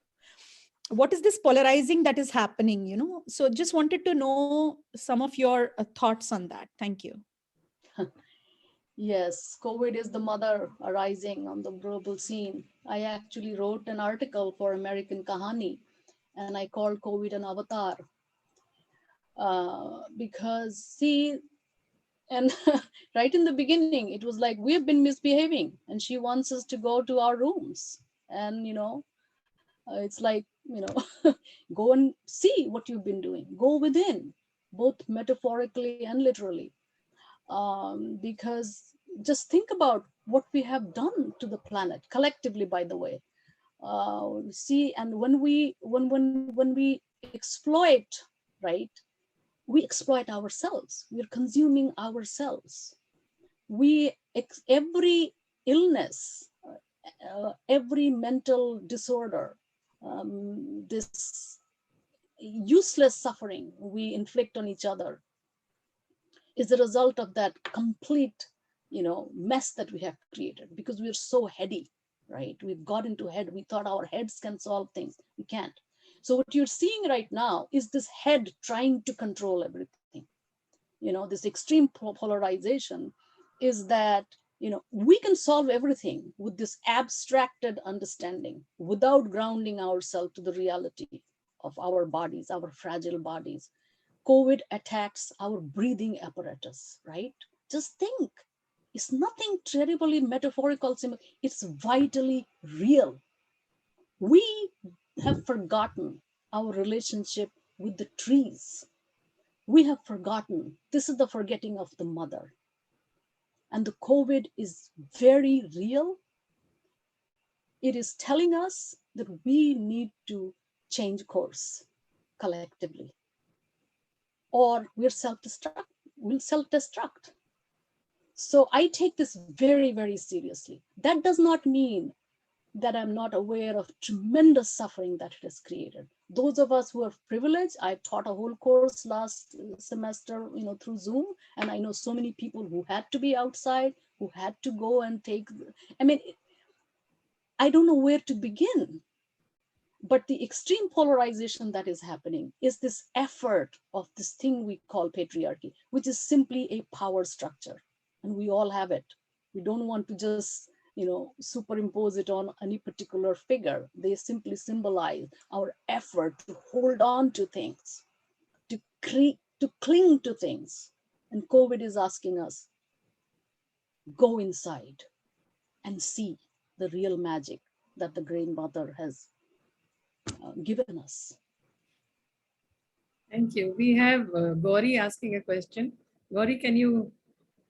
What is this polarizing that is happening? So just wanted to know some of your thoughts on that. Thank you. Yes, COVID is the mother arising on the global scene. I actually wrote an article for American Kahani, and I called COVID an avatar. Because, see, and right in the beginning, it was like, we've been misbehaving, and she wants us to go to our rooms. And, it's like, go and see what you've been doing. Go within, both metaphorically and literally. Because just think about what we have done to the planet collectively, by the way. See, and when we exploit, right, we exploit ourselves. We're consuming ourselves. Every illness, every mental disorder, this useless suffering we inflict on each other is the result of that complete, mess that we have created, because we're so heady, right? We've got into head. We thought our heads can solve things. We can't. So what you're seeing right now is this head trying to control everything. This extreme polarization is that, we can solve everything with this abstracted understanding without grounding ourselves to the reality of our bodies, our fragile bodies. COVID attacks our breathing apparatus, right? Just think, it's nothing terribly metaphorical, it's vitally real. We have forgotten our relationship with the trees. We have forgotten, this is the forgetting of the mother. And the COVID is very real. It is telling us that we need to change course collectively, or we'll self-destruct. So I take this very, very seriously. That does not mean that I'm not aware of tremendous suffering that it has created. Those of us who are privileged, I taught a whole course last semester, through Zoom, and I know so many people who had to be outside, who had to go and I don't know where to begin. But the extreme polarization that is happening is this effort of this thing we call patriarchy, which is simply a power structure. And we all have it. We don't want to just, superimpose it on any particular figure. They simply symbolize our effort to hold on to things, to cling to things. And COVID is asking us, go inside and see the real magic that the Great Mother has given us. Thank you. We have Gauri asking a question. Gauri, can you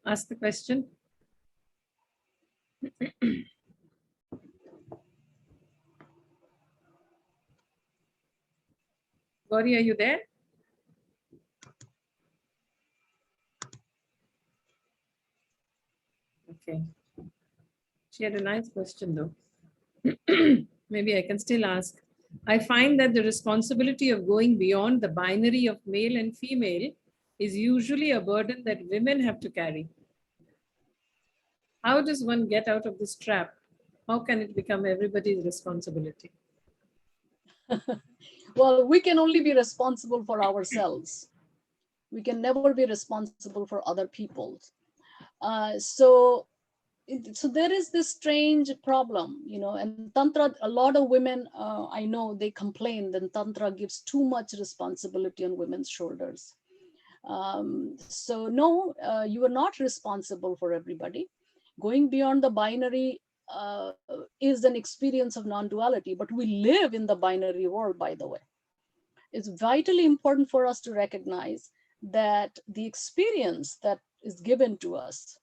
ask the question? Gauri, are you there? Okay. She had a nice question though. Maybe I can still ask. I find that the responsibility of going beyond the binary of male and female is usually a burden that women have to carry. How does one get out of this trap? How can it become everybody's responsibility? Well, we can only be responsible for ourselves. We can never be responsible for other people. So there is this strange problem, and Tantra, a lot of women, I know, they complain that Tantra gives too much responsibility on women's shoulders. So no, you are not responsible for everybody. Going beyond the binary is an experience of non-duality, but we live in the binary world, by the way. It's vitally important for us to recognize that the experience that is given to us,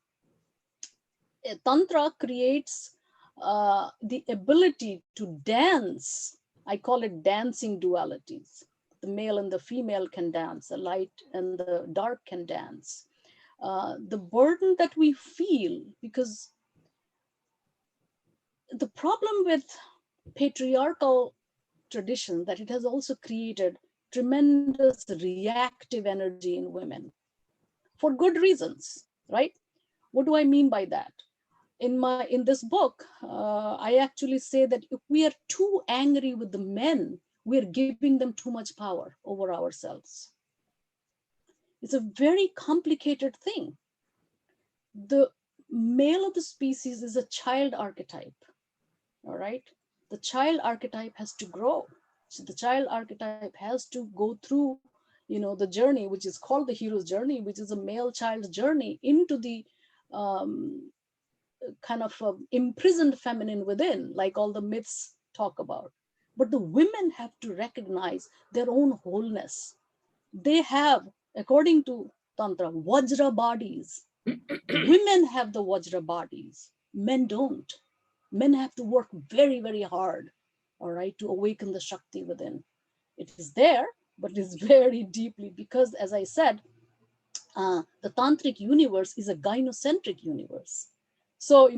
Tantra creates the ability to dance. I call it dancing dualities. The male and the female can dance, the light and the dark can dance. The burden that we feel, because the problem with patriarchal tradition that it has also created tremendous reactive energy in women for good reasons, right? What do I mean by that? In this book, I actually say that if we are too angry with the men, we're giving them too much power over ourselves. It's a very complicated thing. The male of the species is a child archetype, all right? The child archetype has to grow. So the child archetype has to go through, the journey, which is called the hero's journey, which is a male child's journey into the kind of imprisoned feminine within, like all the myths talk about. But the women have to recognize their own wholeness. They have, according to Tantra, Vajra bodies. Women have the Vajra bodies. Men don't. Men have to work very, very hard, all right, to awaken the Shakti within. It is there, but it is very deeply, because as I said, the tantric universe is a gynocentric universe. So,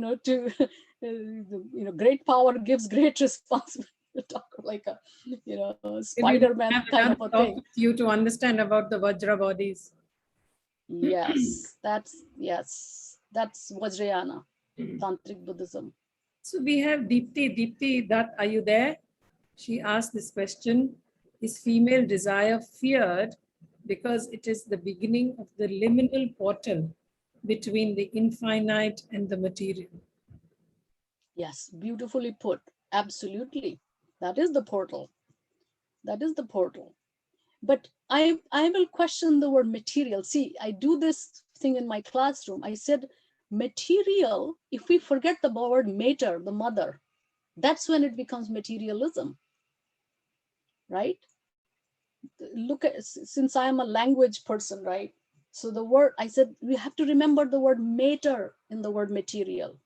great power gives great responsibility. Talk like a, Spider-Man kind of a thing. With you to understand about the Vajra bodies. Yes, that's Vajrayana, tantric Buddhism. So we have Deepti. Deepti, that are you there? She asked this question: is female desire feared because it is the beginning of the liminal portal between the infinite and the material? Yes, beautifully put. Absolutely. That is the portal. That is the portal. But I will question the word material. See, I do this thing in my classroom. I said material, if we forget the word mater, the mother, that's when it becomes materialism, right? Look at, since I am a language person, right? So the word, I said, we have to remember the word mater in the word material,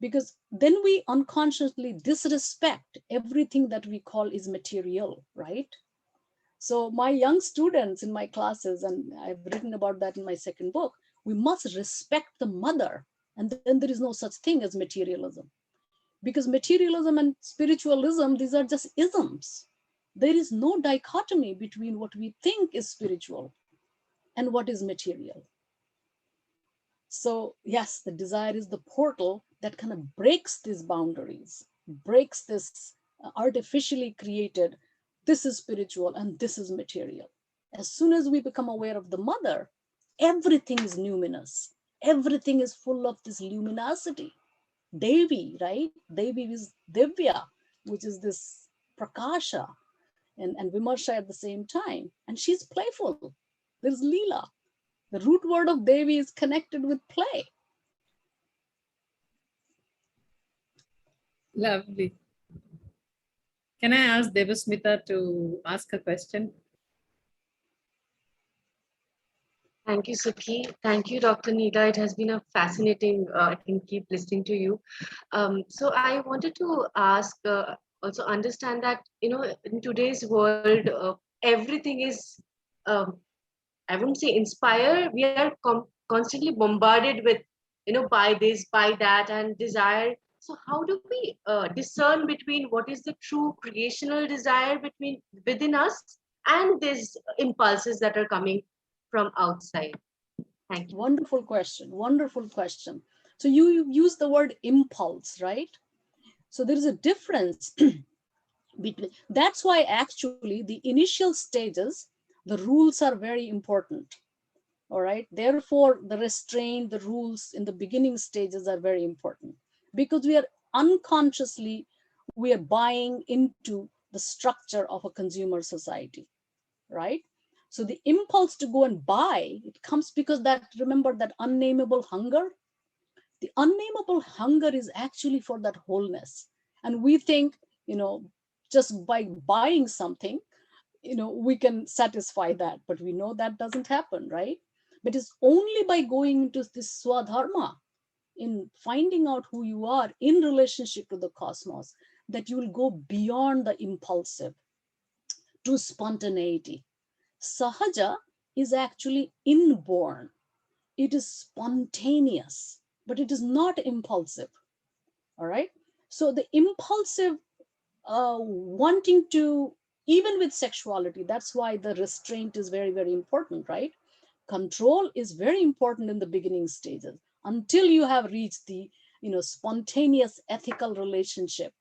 because then we unconsciously disrespect everything that we call is material, right? So my young students in my classes, and I've written about that in my second book, we must respect the mother, and then there is no such thing as materialism. Because materialism and spiritualism, these are just isms. There is no dichotomy between what we think is spiritual and what is material. So yes, the desire is the portal that kind of breaks these boundaries, breaks this artificially created, this is spiritual and this is material. As soon as we become aware of the mother, everything is numinous. Everything is full of this luminosity. Devi, right? Devi is Divya, which is this Prakasha and Vimarsha at the same time. And she's playful. There's Leela. The root word of Devi is connected with play. Lovely. Can I ask Devasmita to ask a question? Thank you, Sukhi. Thank you, Dr. Neela. It has been a fascinating, I can keep listening to you. So I wanted to ask, also understand that, in today's world, everything is, I wouldn't say inspire, we are constantly bombarded with, buy this, buy that, and desire. So how do we discern between what is the true creational desire within us and these impulses that are coming from outside? Thank you. Wonderful question. Wonderful question. So you use the word impulse, right? So there is a difference between, that's why actually the initial stages, the rules are very important. All right. Therefore, the restraint, the rules in the beginning stages are very important, because we are unconsciously, we are buying into the structure of a consumer society, right? So the impulse to go and buy, it comes because that, remember that unnameable hunger, The unnameable hunger is actually for that wholeness. And we think, just by buying something, we can satisfy that, but we know that doesn't happen, right? But it's only by going into this swadharma, in finding out who you are in relationship to the cosmos, that you will go beyond the impulsive to spontaneity. Sahaja is actually inborn. It is spontaneous, but it is not impulsive. All right. So the impulsive wanting to, even with sexuality, that's why the restraint is very, very important, right? Control is very important in the beginning stages until you have reached the spontaneous ethical relationship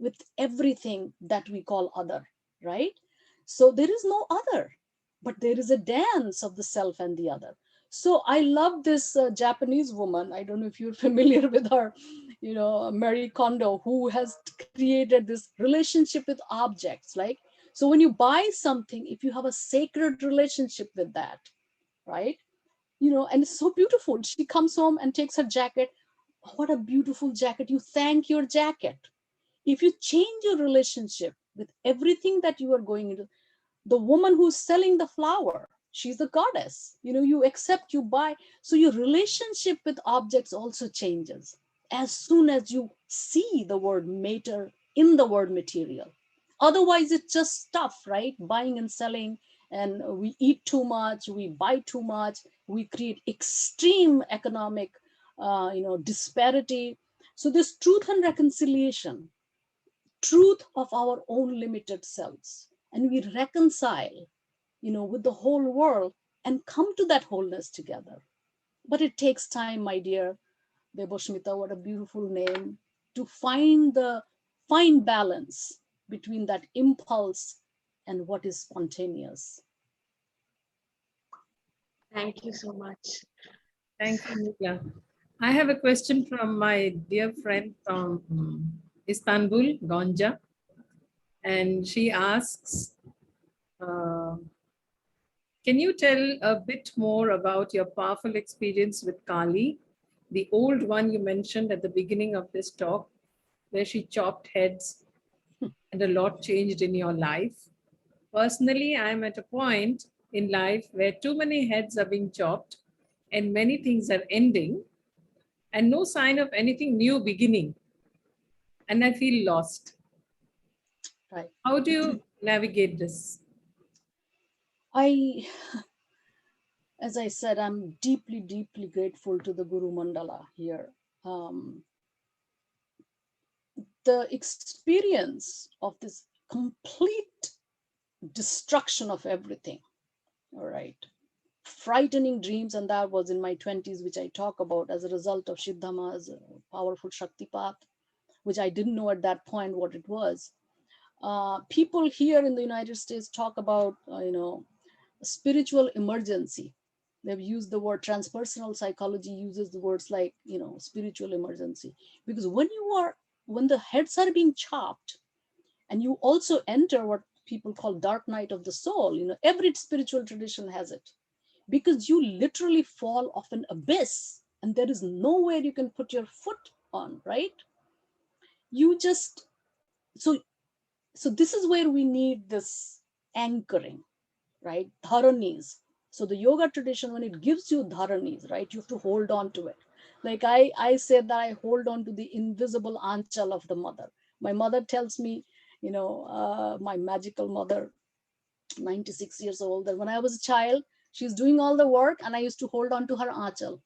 with everything that we call other, right? So there is no other, but there is a dance of the self and the other. So I love this Japanese woman. I don't know if you're familiar with her, Marie Kondo, who has created this relationship with objects. Like, so when you buy something, if you have a sacred relationship with that, right? And it's so beautiful. She comes home and takes her jacket. What a beautiful jacket. You thank your jacket. If you change your relationship with everything that you are going into, the woman who's selling the flower, she's a goddess. You accept, you buy. So your relationship with objects also changes as soon as you see the word matter in the word material. Otherwise, it's just stuff, right? Buying and selling, and we eat too much, we buy too much, we create extreme economic, disparity. So this truth and reconciliation, truth of our own limited selves, and we reconcile, with the whole world and come to that wholeness together. But it takes time, my dear Deboshmita, what a beautiful name, to find the fine balance between that impulse and what is spontaneous. Thank you so much. Thank you, Neela. I have a question from my dear friend from Istanbul, Gonja, and she asks, uh, can you tell a bit more about your powerful experience with Kali, the old one you mentioned at the beginning of this talk, where she chopped heads and a lot changed in your life? Personally, I'm at a point in life where too many heads are being chopped and many things are ending and no sign of anything new beginning. And I feel lost. Right. How do you navigate this? As I said, I'm deeply, deeply grateful to the Guru Mandala here. The experience of this complete destruction of everything, all right, frightening dreams, and that was in my 20s, which I talk about as a result of Siddhama's powerful Shaktipat, which I didn't know at that point what it was. People here in the United States talk about, spiritual emergency. They've used the word, transpersonal psychology uses the words like, spiritual emergency. Because when the heads are being chopped, and you also enter what people call dark night of the soul, every spiritual tradition has it, because you literally fall off an abyss and there is nowhere you can put your foot on, right? You just, so this is where we need this anchoring, right? Dharanis. So the yoga tradition, when it gives you dharanis, right, you have to hold on to it. Like I said that I hold on to the invisible anchal of the mother. My mother tells me, my magical mother, 96 years old, that when I was a child, she's doing all the work and I used to hold on to her anchal,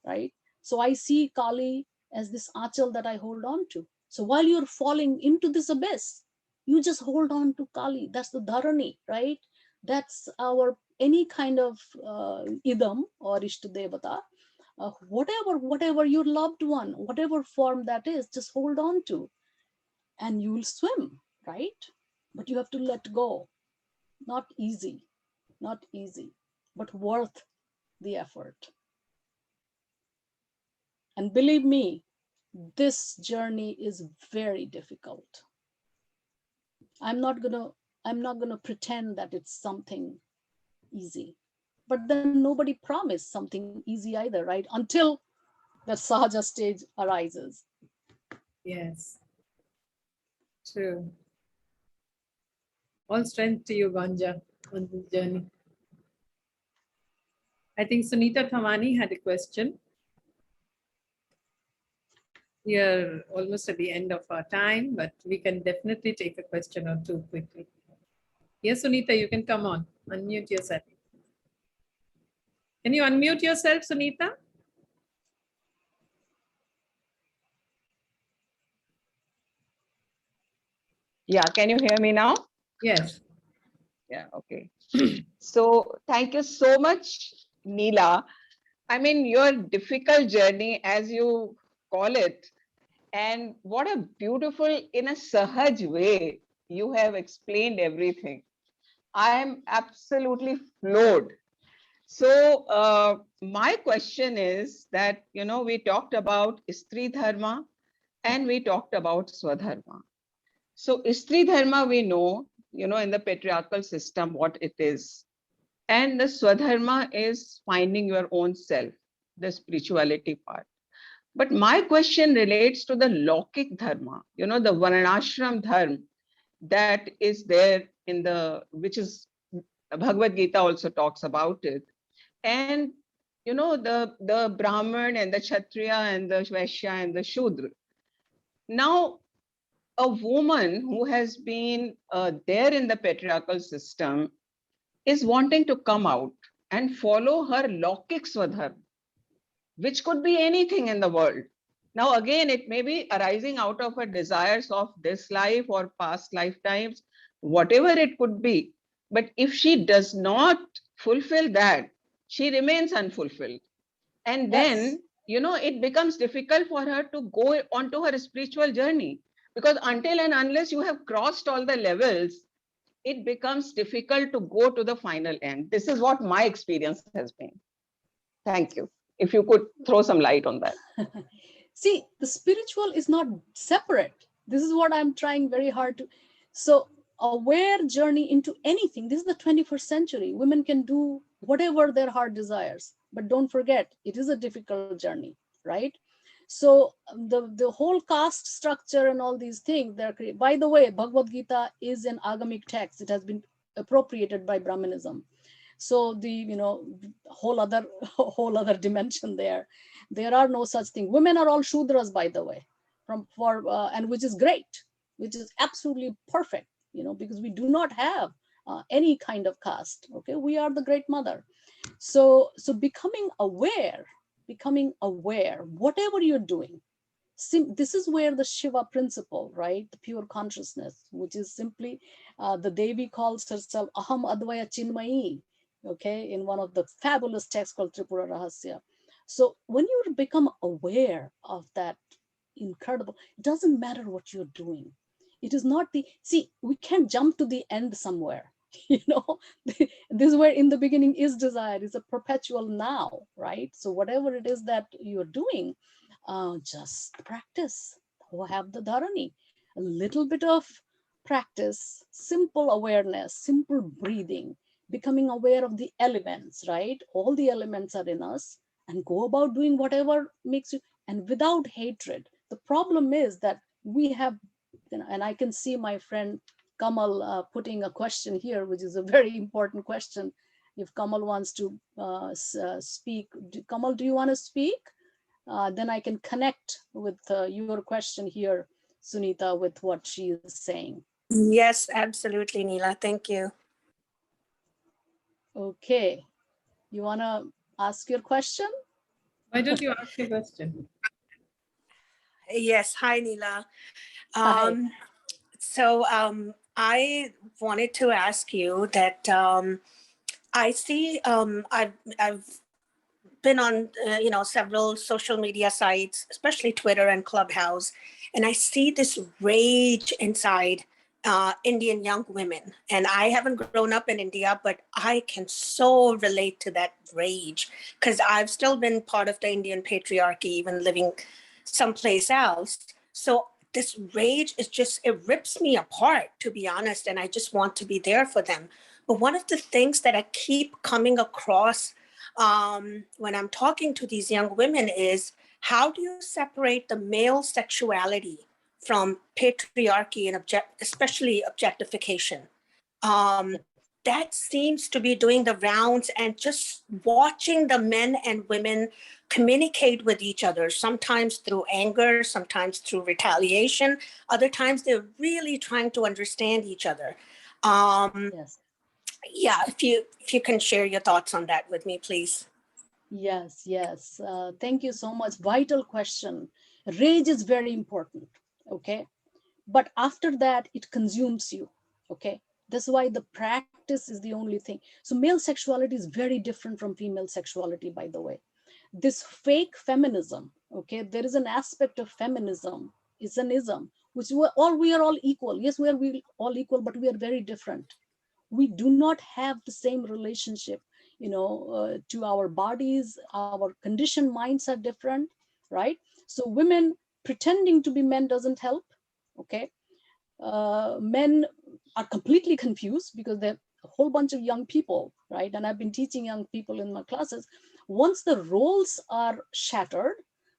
right? So I see Kali as this anchal that I hold on to. So while you're falling into this abyss, you just hold on to Kali. That's the dharani, right? That's our any kind of idam or ishtadevata, whatever your loved one, whatever form that is, just hold on to, and you will swim, right? But you have to let go. Not easy, not easy, but worth the effort. And believe me, this journey is very difficult. I'm not gonna pretend that it's something easy. But then nobody promised something easy either, right? Until that Sahaja stage arises. Yes, true. All strength to you, Ganja, on this journey. I think Sunita Thamani had a question. We are almost at the end of our time, but we can definitely take a question or two quickly. Yes, Sunita, you can come on. Unmute yourself. Can you unmute yourself, Sunita? Yeah, can you hear me now? Yes. Yeah, okay. So thank you so much, Neela. I mean, your difficult journey, as you call it, and what a beautiful, in a Sahaj way, you have explained everything. I am absolutely floored. So my question is that, we talked about Stri Dharma and we talked about Swadharma. So Stri Dharma, we know, in the patriarchal system, what it is. And the Swadharma is finding your own self, the spirituality part. But my question relates to the Lokik Dharma, the Varnashram Dharma that is there which is Bhagavad Gita also talks about it. And, the Brahman and the Kshatriya and the Vaishya and the Shudra. Now, a woman who has been there in the patriarchal system is wanting to come out and follow her Lokik Swadharma, which could be anything in the world. Now, again, it may be arising out of her desires of this life or past lifetimes, whatever it could be. But if she does not fulfill that, she remains unfulfilled. And then, it becomes difficult for her to go onto her spiritual journey, because until and unless you have crossed all the levels, it becomes difficult to go to the final end. This is what my experience has been. Thank you. If you could throw some light on that. See, the spiritual is not separate. This is what I'm trying very hard to. So aware journey into anything. This is the 21st century. Women can do whatever their heart desires, but don't forget, it is a difficult journey, right? So the whole caste structure and all these things, they're created. By the way, Bhagavad Gita is an agamic text. It has been appropriated by Brahmanism. So the whole other dimension there. There are no such thing. Women are all Shudras, by the way, and which is great, which is absolutely perfect, because we do not have any kind of caste. Okay, we are the great mother. So becoming aware, whatever you're doing. This is where the Shiva principle, right? The pure consciousness, which is simply the Devi calls herself Aham Advaya Chinmayi, okay, in one of the fabulous texts called Tripura Rahasya. So when you become aware of that incredible, it doesn't matter what you're doing. It is not we can't jump to the end somewhere. This is where in the beginning is desire, is a perpetual now, right? So whatever it is that you're doing, just practice. Have the dharani, a little bit of practice, simple awareness, simple breathing, becoming aware of the elements, right? All the elements are in us, and go about doing whatever makes you, and without hatred. The problem is that we have, and I can see my friend Kamal putting a question here, which is a very important question. If Kamal wants to speak, Kamal, do you want to speak? Then I can connect with your question here, Sunita, with what she is saying. Yes, absolutely, Neela. Thank you. Okay. You want to ask your question? Why don't you ask your question? Yes. Hi, Neela. Hi. So I wanted to ask you that I see I've been on several social media sites, especially Twitter and Clubhouse, and I see this rage inside Indian young women. And I haven't grown up in India, but I can so relate to that rage, because I've still been part of the Indian patriarchy, even living someplace else. So this rage is just, it rips me apart, to be honest, and I just want to be there for them. But one of the things that I keep coming across when I'm talking to these young women is how do you separate the male sexuality from patriarchy and especially objectification? That seems to be doing the rounds, and just watching the men and women communicate with each other, sometimes through anger, sometimes through retaliation, other times they're really trying to understand each other. Yes. Yeah, if you can share your thoughts on that with me, please. Yes, yes. Thank you so much. Vital question. Rage is very important. Okay. But after that, it consumes you. Okay. That's why the practice is the only thing. So male sexuality is very different from female sexuality, by the way. This fake feminism, okay, there is an aspect of feminism, is an ism, which we are all equal. Yes, we are all equal, but we are very different. We do not have the same relationship, to our bodies. Our conditioned minds are different, right? So women pretending to be men doesn't help. Okay. Men are completely confused because they're a whole bunch of young people, right? And I've been teaching young people in my classes. Once the roles are shattered,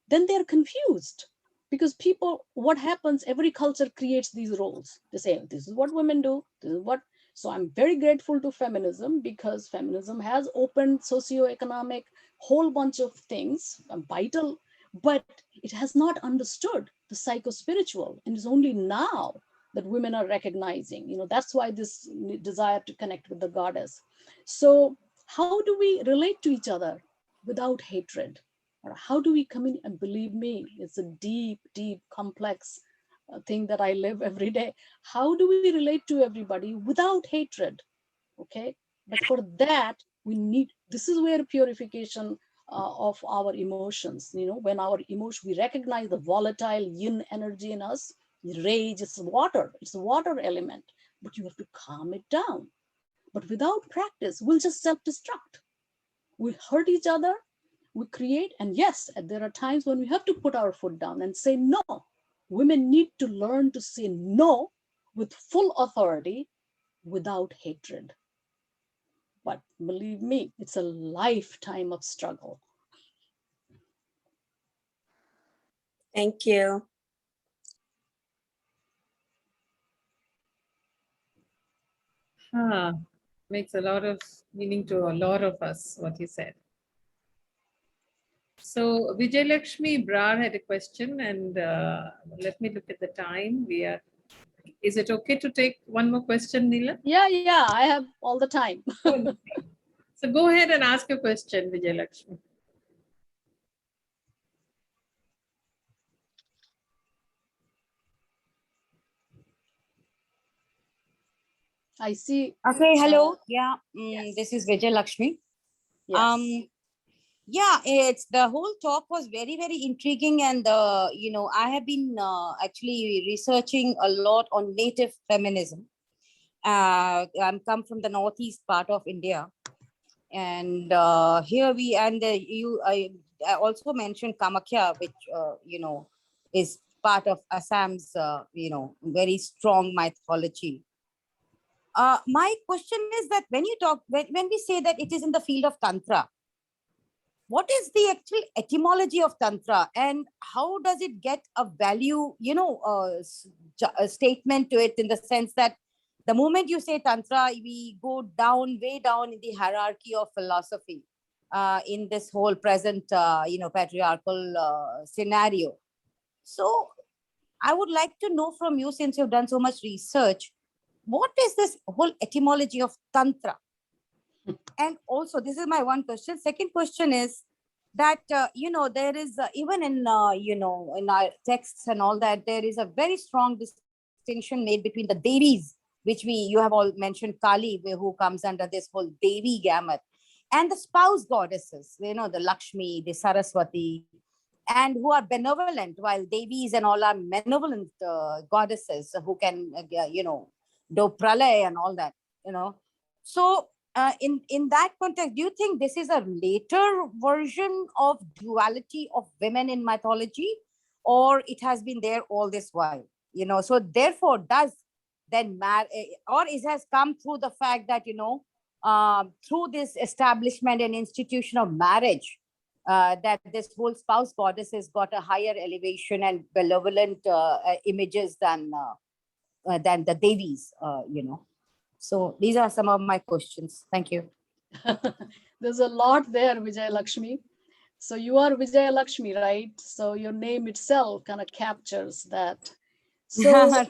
then they're confused, because people, what happens, every culture creates these roles. They say, this is what women do, this is what. So I'm very grateful to feminism, because feminism has opened socioeconomic whole bunch of things, vital, but it has not understood the psycho-spiritual. And it's only now that women are recognizing, that's why this desire to connect with the goddess. So how do we relate to each other without hatred? Or how do we communicate? And believe me, it's a deep, deep, complex thing that I live every day. How do we relate to everybody without hatred? Okay. But for that, we need, this is where purification of our emotions, when our emotion, we recognize the volatile yin energy in us. Rage is water, it's a water element, but you have to calm it down. But without practice, we'll just self-destruct. We hurt each other, we create, and yes, there are times when we have to put our foot down and say no. Women need to learn to say no with full authority, without hatred. But believe me, it's a lifetime of struggle. Thank you. Makes a lot of meaning to a lot of us, what you said. So Vijay Lakshmi Brar had a question, and let me look at the time. Is it okay to take one more question, Neela? Yeah, I have all the time. So go ahead and ask your question, Vijay Lakshmi. I see. Okay, hello. Yes. This is Vijay Lakshmi. Yes. It's the whole talk was very, very intriguing, and I have been actually researching a lot on native feminism. I'm come from the northeast part of India, and here we I also mentioned Kamakhya, which is part of Assam's very strong mythology. My question is that when we say that it is in the field of Tantra, what is the actual etymology of Tantra, and how does it get a value, a statement to it, in the sense that the moment you say Tantra, we go down, way down in the hierarchy of philosophy in this whole present, patriarchal scenario. So I would like to know from you, since you've done so much research, what is this whole etymology of Tantra? And also, this is my one question. Second question is that, there is, even in, in our texts and all that, there is a very strong distinction made between the Devis, which you have all mentioned, Kali, who comes under this whole Devi gamut, and the spouse goddesses, the Lakshmi, the Saraswati, and who are benevolent, while Devis and all are malevolent goddesses who can, do pralay and all that, So in that context, do you think this is a later version of duality of women in mythology, or it has been there all this while? So therefore, does then or it has come through the fact that through this establishment and institution of marriage, that this whole spouse goddess has got a higher elevation and benevolent images than the Devis, So these are some of my questions. Thank you. There's a lot there, Vijay Lakshmi. So you are Vijay Lakshmi, right? So your name itself kind of captures that. So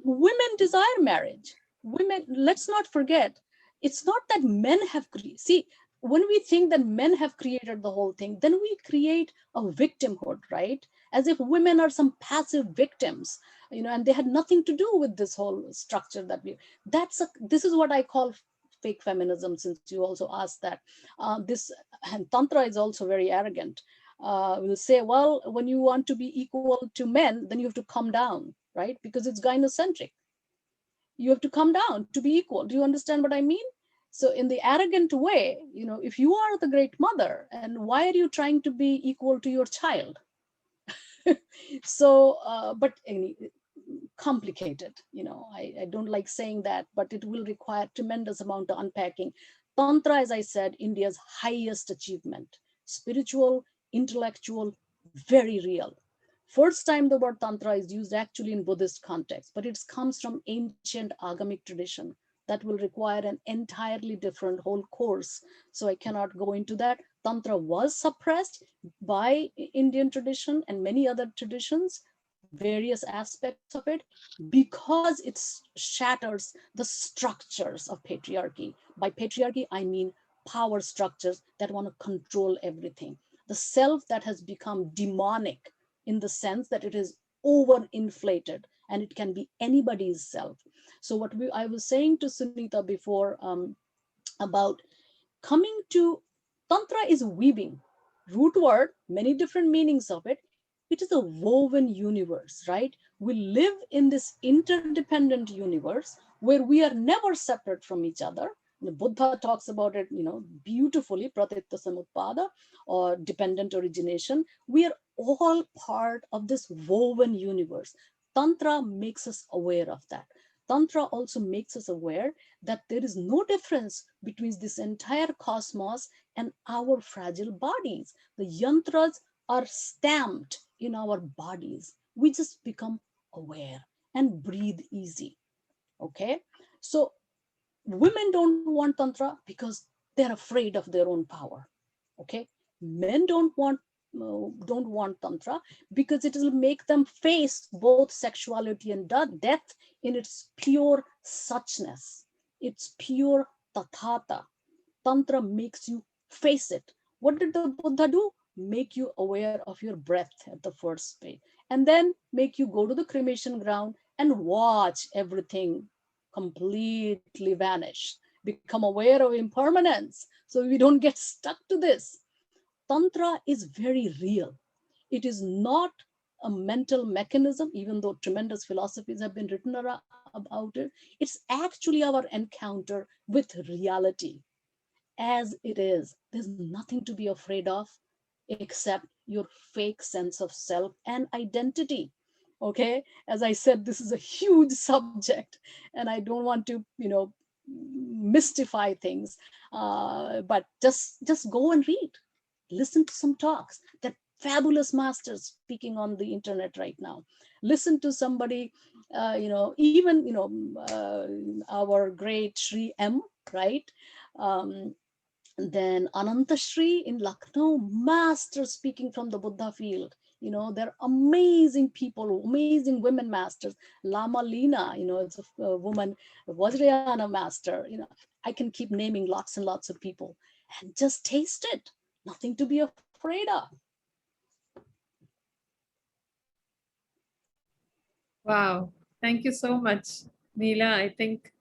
women desire marriage. Women, let's not forget, it's not that men have see, when we think that men have created the whole thing, then we create a victimhood, right? As if women are some passive victims, and they had nothing to do with this whole structure that this is what I call fake feminism, since you also asked that. And Tantra is also very arrogant. Will say, well, when you want to be equal to men, then you have to come down, right? Because it's gynocentric. You have to come down to be equal. Do you understand what I mean? So in the arrogant way, if you are the great mother, and why are you trying to be equal to your child? So, but complicated, I don't like saying that, but it will require tremendous amount of unpacking. Tantra, as I said, India's highest achievement, spiritual, intellectual, very real. First time the word Tantra is used actually in Buddhist context, but it comes from ancient agamic tradition that will require an entirely different whole course. So I cannot go into that. Tantra was suppressed by Indian tradition and many other traditions, various aspects of it, because it shatters the structures of patriarchy. By patriarchy, I mean power structures that want to control everything. The self that has become demonic in the sense that it is overinflated and it can be anybody's self. So what I was saying to Sunita before about coming to Tantra is weaving. Root word, many different meanings of it. It is a woven universe, right? We live in this interdependent universe where we are never separate from each other. The Buddha talks about it, beautifully, pratitya samutpada, or dependent origination. We are all part of this woven universe. Tantra makes us aware of that. Tantra also makes us aware that there is no difference between this entire cosmos and our fragile bodies. The yantras are stamped in our bodies. We just become aware and breathe easy. Okay, so women don't want Tantra because they're afraid of their own power. Okay, men don't want Tantra because it will make them face both sexuality and death in its pure suchness. It's pure tathata. Tantra makes you face it. What did the Buddha do? Make you aware of your breath at the first place, and then make you go to the cremation ground and watch everything completely vanish. Become aware of impermanence so we don't get stuck to this. Tantra is very real. It is not a mental mechanism, even though tremendous philosophies have been written about it. It's actually our encounter with reality as it is. There's nothing to be afraid of except your fake sense of self and identity. Okay, as I said, this is a huge subject and I don't want to mystify things, but just go and read, listen to some talks that fabulous masters speaking on the internet right now. Listen to somebody, even our great Sri M, right? Then Ananta Shri in Lucknow, master speaking from the Buddha field. They're amazing people, amazing women masters. Lama Lina, it's a woman, Vajrayana master. I can keep naming lots and lots of people. And just taste it. Nothing to be afraid of. Wow. Thank you so much, Neela. I think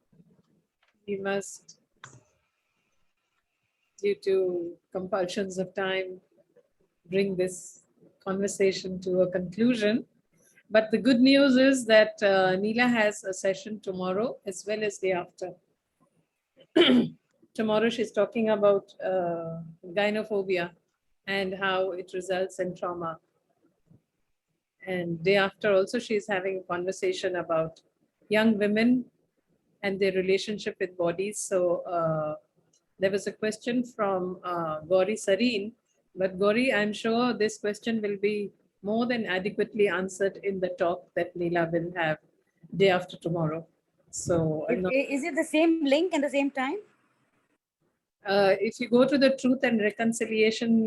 we must, due to compulsions of time, bring this conversation to a conclusion. But the good news is that Neela has a session tomorrow as well as day after. Tomorrow she's talking about gynophobia and how it results in trauma. And day after also she's having a conversation about young women and their relationship with bodies. So there was a question from Gauri Sareen But Gauri, I'm sure this question will be more than adequately answered in the talk that Neela will have day after tomorrow. So I'm not, Is it the same link and the same time? if you go to the Truth and Reconciliation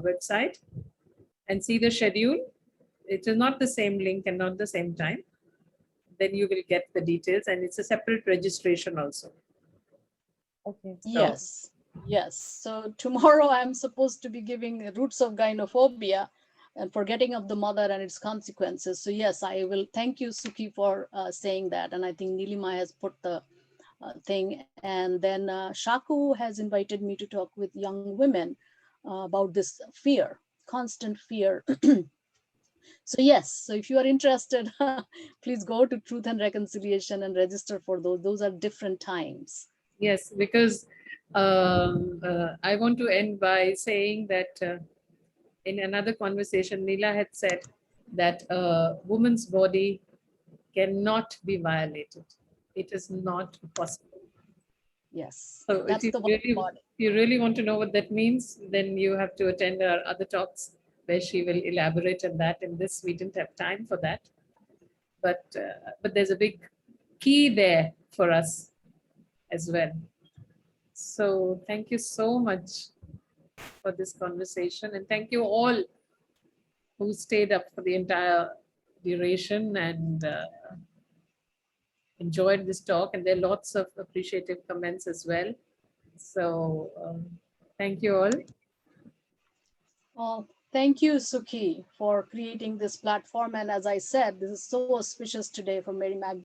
website and see the schedule, it is not the same link and not the same time. Then you will get the details, and it's a separate registration also. Okay. Yes, yes. So tomorrow I'm supposed to be giving roots of gynophobia and forgetting of the mother and its consequences. So yes, I will thank you, Sukhi, for saying that. And I think Nilima has put the thing. And then Shaku has invited me to talk with young women about this fear, constant fear. So yes, so if you are interested, please go to Truth and Reconciliation and register for those. Those are different times. Yes, because I want to end by saying that in another conversation, Neela had said that a woman's body cannot be violated. It is not possible. Yes, So that's the if you really want to know what that means, then you have to attend our other talks where she will elaborate on that. In this, we didn't have time for that, but there's a big key there for us as well. So thank you so much for this conversation, and thank you all who stayed up for the entire duration and enjoyed this talk. And there are lots of appreciative comments as well. So thank you all. Well, thank you, Sukhi, for creating this platform. And as I said, this is so auspicious today for Mary Magdalene.